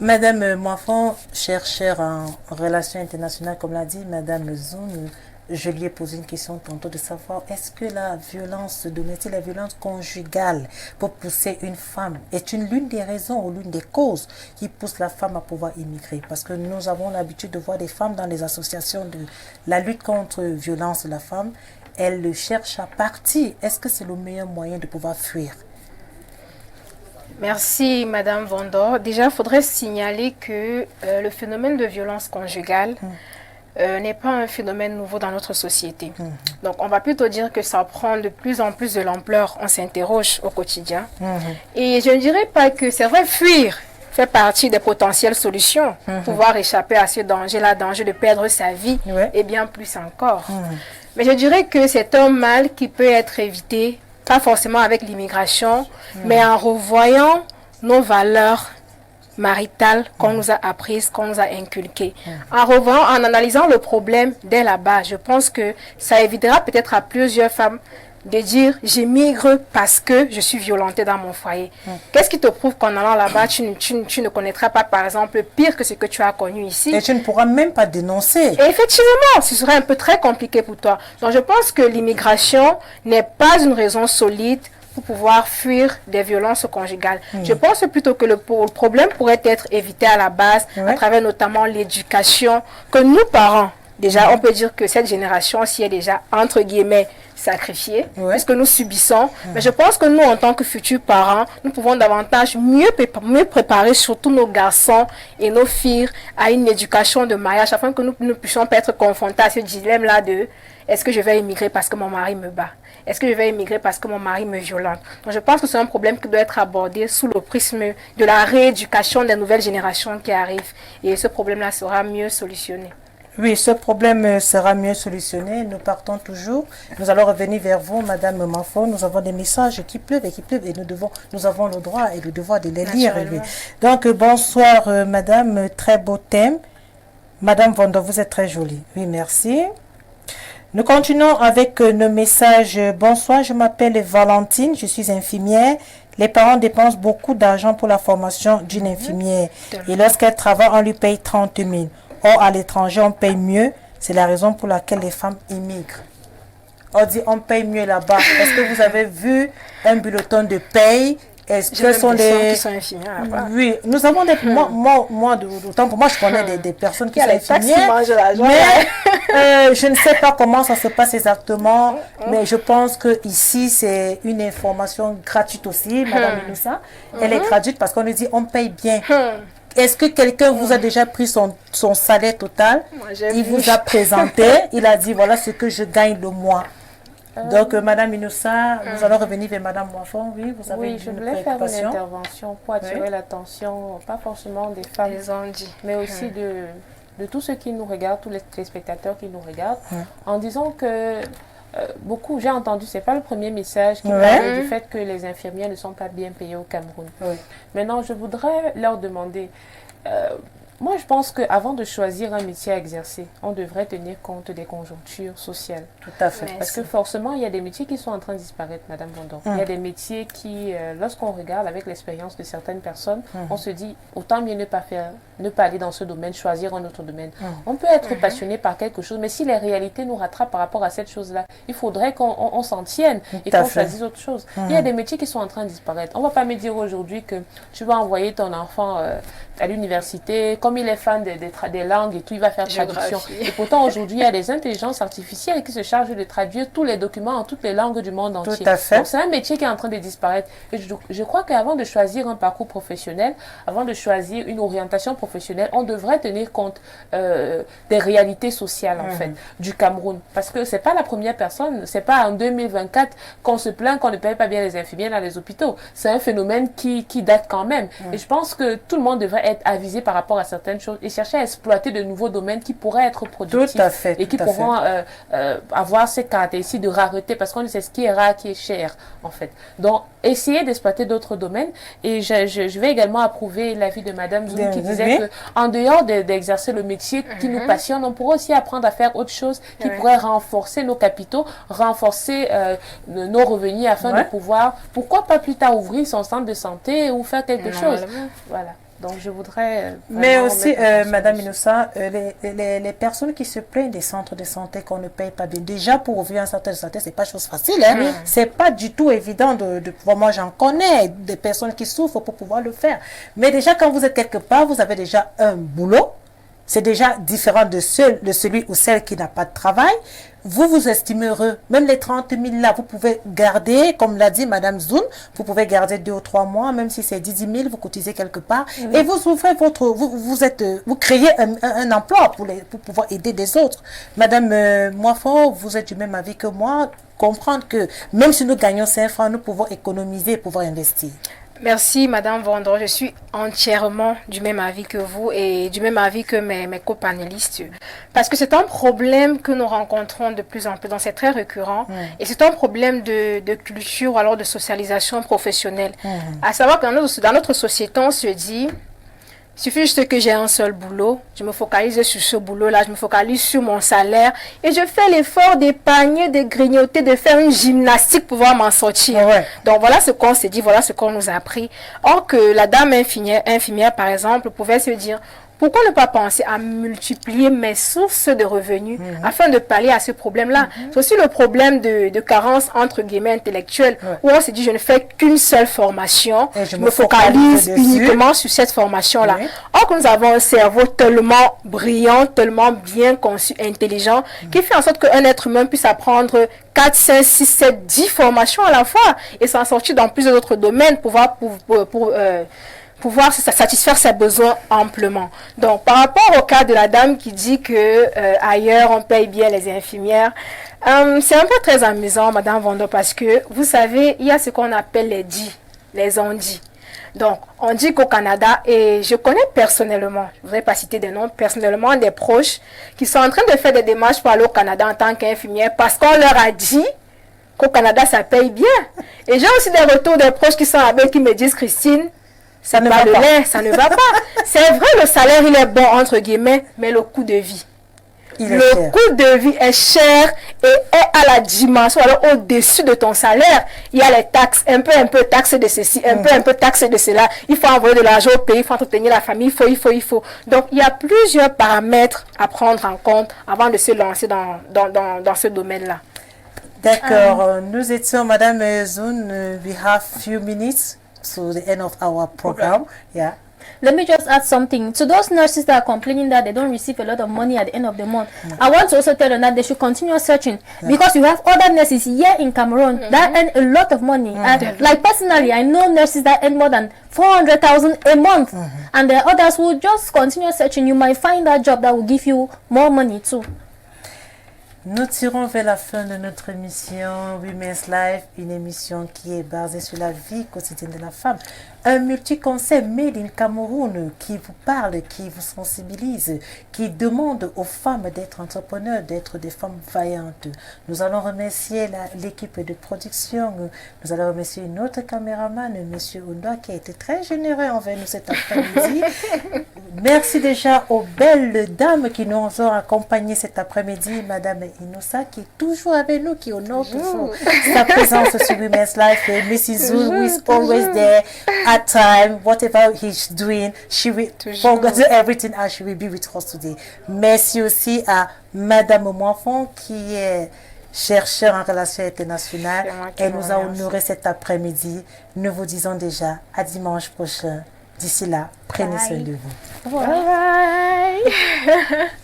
Madame Moifon, chercheur en relations internationales, comme l'a dit Madame Zoun, je lui ai posé une question tantôt de savoir est-ce que la violence domestique, la violence conjugale pour pousser une femme est l'une des raisons ou l'une des causes qui pousse la femme à pouvoir immigrer? Parce que nous avons l'habitude de voir des femmes dans les associations de la lutte contre la violence de la femme. Elles cherchent à partir. Est-ce que c'est le meilleur moyen de pouvoir fuir? Merci Madame Vendor. Déjà, il faudrait signaler que le phénomène de violence conjugale n'est pas un phénomène nouveau dans notre société. Donc, on va plutôt dire que ça prend de plus en plus de l'ampleur. On s'interroge au quotidien. Et je ne dirais pas que c'est vrai, fuir fait partie des potentielles solutions. Pouvoir échapper à ce danger-là, danger de perdre sa vie et bien plus encore. Mais je dirais que c'est un mal qui peut être évité pas forcément avec l'immigration, mais en revoyant nos valeurs maritales qu'on nous a apprises, qu'on nous a inculquées. En revoyant, en analysant le problème dès la base, je pense que ça évitera peut-être à plusieurs femmes de dire « j'émigre parce que je suis violentée dans mon foyer ». Qu'est-ce qui te prouve qu'en allant là-bas, tu ne connaîtras pas, par exemple, pire que ce que tu as connu ici? Et tu ne pourras même pas dénoncer. Et effectivement, ce serait un peu très compliqué pour toi. Donc, je pense que l'immigration n'est pas une raison solide pour pouvoir fuir des violences conjugales. Je pense plutôt que le problème pourrait être évité à la base, à travers notamment l'éducation que nous, parents, déjà, on peut dire que cette génération s'y est déjà, entre guillemets, sacrifiée, puisque nous subissons. Mais je pense que nous, en tant que futurs parents, nous pouvons davantage mieux préparer surtout nos garçons et nos filles à une éducation de mariage, afin que nous ne puissions pas être confrontés à ce dilemme-là de est-ce que je vais immigrer parce que mon mari me bat? Est-ce que je vais immigrer parce que mon mari me violente? Donc je pense que c'est un problème qui doit être abordé sous le prisme de la rééducation des nouvelles générations qui arrivent. Et ce problème-là sera mieux solutionné. Oui, ce problème sera mieux solutionné. Nous partons toujours. Nous allons revenir vers vous, Madame Moifon. Nous avons des messages qui pleuvent et nous avons le droit et le devoir de les lire. Donc, bonsoir, Madame. Très beau thème. Madame Vondo, vous êtes très jolie. Oui, merci. Nous continuons avec nos messages. Bonsoir, je m'appelle Valentine, je suis infirmière. Les parents dépensent beaucoup d'argent pour la formation d'une infirmière. Et lorsqu'elle travaille, on lui paye 30 000. Or, à l'étranger, on paye mieux. C'est la raison pour laquelle les femmes immigrent. On dit on paye mieux là-bas. Est-ce que vous avez vu un bulletin de paye? Est-ce que sont les qui sont infirmières là-bas? Oui, nous avons des moi d'autant pour moi je connais des personnes qui sont infirmières. Mais je ne sais pas comment ça se passe exactement, mais je pense que ici c'est une information gratuite aussi, Madame Inoussa. Elle est gratuite parce qu'on nous dit on paye bien. Est-ce que quelqu'un vous a déjà pris son salaire total? Il vous a présenté, il a dit voilà ce que je gagne le mois. Donc, Madame Inoussa, nous allons revenir vers Madame Moifon. Oui, vous avez je voulais faire une intervention pour attirer l'attention, pas forcément des femmes, mais aussi de tous ceux qui nous regardent, tous les téléspectateurs qui nous regardent, en disant que beaucoup, j'ai entendu, c'est pas le premier message qui parle du fait que les infirmières ne sont pas bien payées au Cameroun. Maintenant, je voudrais leur demander, Moi, je pense qu'avant de choisir un métier à exercer, on devrait tenir compte des conjonctures sociales. Tout à fait. Parce que forcément, il y a des métiers qui sont en train de disparaître, Madame Vendor. Il y a des métiers qui, lorsqu'on regarde avec l'expérience de certaines personnes, on se dit, autant mieux ne pas aller dans ce domaine, choisir un autre domaine. On peut être passionné par quelque chose, mais si les réalités nous rattrapent par rapport à cette chose-là, il faudrait qu'on s'en tienne et qu'on choisisse autre chose. Il y a des métiers qui sont en train de disparaître. On ne va pas me dire aujourd'hui que tu vas envoyer ton enfant à l'université, comme il est fan des langues et tout, il va faire traduction. Et pourtant, aujourd'hui, il y a des intelligences artificielles qui se chargent de traduire tous les documents en toutes les langues du monde entier. Tout à fait. Donc, c'est un métier qui est en train de disparaître. Et je crois qu'avant de choisir un parcours professionnel, avant de choisir une orientation professionnelle, on devrait tenir compte des réalités sociales, en fait, du Cameroun. Parce que c'est pas la première personne, c'est pas en 2024 qu'on se plaint qu'on ne paye pas bien les infirmières dans les hôpitaux. C'est un phénomène qui date quand même. Et je pense que tout le monde devrait être avisé par rapport à certaines choses et chercher à exploiter de nouveaux domaines qui pourraient être productifs et qui pourront avoir ces caractéristiques de rareté, parce qu'on sait ce qui est rare, qui est cher, en fait. Donc, essayer d'exploiter d'autres domaines. Et je vais également approuver l'avis de Madame Zoum qui disait qu'en dehors d'exercer le métier qui nous passionne, on pourrait aussi apprendre à faire autre chose qui pourrait renforcer nos capitaux, renforcer nos revenus afin de pouvoir, pourquoi pas plus tard ouvrir son centre de santé ou faire quelque chose. Voilà. Donc, je voudrais... Mais aussi, Madame Inoussa, les personnes qui se plaignent des centres de santé qu'on ne paye pas bien, déjà pour ouvrir un centre de santé, c'est pas chose facile. Hein? C'est pas du tout évident de pouvoir... Moi, j'en connais des personnes qui souffrent pour pouvoir le faire. Mais déjà, quand vous êtes quelque part, vous avez déjà un boulot. C'est déjà différent de celui ou celle qui n'a pas de travail. Vous vous estimez heureux. Même les 30 000 là, vous pouvez garder, comme l'a dit Madame Zoun, vous pouvez garder 2 ou 3 mois, même si c'est 10 000, vous cotisez quelque part. Et vous ouvrez vous créez un emploi pour pouvoir aider des autres. Madame Moifo, vous êtes du même avis que moi. Comprendre que même si nous gagnons 5 francs, nous pouvons économiser et pouvoir investir. Merci Madame Vendor, je suis entièrement du même avis que vous et du même avis que mes copanélistes. Parce que c'est un problème que nous rencontrons de plus en plus, donc c'est très récurrent. Et c'est un problème de culture ou alors de socialisation professionnelle. À savoir que dans notre société, on se dit... Il suffit juste que j'ai un seul boulot, je me focalise sur ce boulot-là, je me focalise sur mon salaire et je fais l'effort d'épargner, de grignoter, de faire une gymnastique pour pouvoir m'en sortir. Donc voilà ce qu'on s'est dit, voilà ce qu'on nous a appris. Or que la dame infirmière par exemple, pouvait se dire... Pourquoi ne pas penser à multiplier mes sources de revenus afin de pallier à ce problème-là? C'est aussi le problème de carence entre guillemets intellectuelle où on se dit je ne fais qu'une seule formation, je me focalise uniquement sur cette formation-là. Or que nous avons un cerveau tellement brillant, tellement bien conçu, intelligent, qui fait en sorte qu'un être humain puisse apprendre 4, 5, 6, 7, 10 formations à la fois et s'en sortir dans plusieurs autres domaines pour pouvoir satisfaire ses besoins amplement. Donc, par rapport au cas de la dame qui dit que ailleurs on paye bien les infirmières, c'est un peu très amusant, Madame Vendor, parce que vous savez, il y a ce qu'on appelle les dits, les on-dits. Donc, on dit qu'au Canada, et je connais personnellement, je ne voudrais pas citer des noms, personnellement des proches qui sont en train de faire des démarches pour aller au Canada en tant qu'infirmière parce qu'on leur a dit qu'au Canada, ça paye bien. Et j'ai aussi des retours des proches qui sont avec qui me disent, Christine, ça ne va pas. C'est vrai, le salaire, il est bon, entre guillemets, mais le coût de vie. Le coût de vie est cher et est à la dimension, alors au-dessus de ton salaire, il y a les taxes, un peu taxes de ceci, un peu taxes de cela. Il faut envoyer de l'argent au pays, il faut entretenir la famille, il faut. Donc, il y a plusieurs paramètres à prendre en compte avant de se lancer dans ce domaine-là. D'accord, nous étions, Madame Zoun, we have few minutes. So the end of our program. Yeah. Let me just add something. To those nurses that are complaining that they don't receive a lot of money at the end of the month, I want to also tell them that they should continue searching because you have other nurses here in Cameroon that earn a lot of money. And like personally, I know nurses that earn more than 400,000 a month, and there are others who just continue searching. You might find that job that will give you more money too. Nous tirons vers la fin de notre émission Women's Life, une émission qui est basée sur la vie quotidienne de la femme. Un multi-concept made in Cameroun qui vous parle, qui vous sensibilise, qui demande aux femmes d'être entrepreneurs, d'être des femmes vaillantes. Nous allons remercier l'équipe de production. Nous allons remercier notre caméraman, M. Ounda, qui a été très généreux envers nous cet après-midi. Merci déjà aux belles dames qui nous ont accompagnés cet après-midi. Madame Inosa, qui est toujours avec nous, qui honore toujours sa présence sur Women's Life. Et Mrs. Zul, who is always there at time, whatever he's doing, she will forget everything and she will be with us today. Merci aussi à Madame Moifon, qui est chercheur en relations internationales. Elle nous a honoré cet après-midi. Nous vous disons déjà à dimanche prochain. D'ici là, prenez soin de vous. Bye.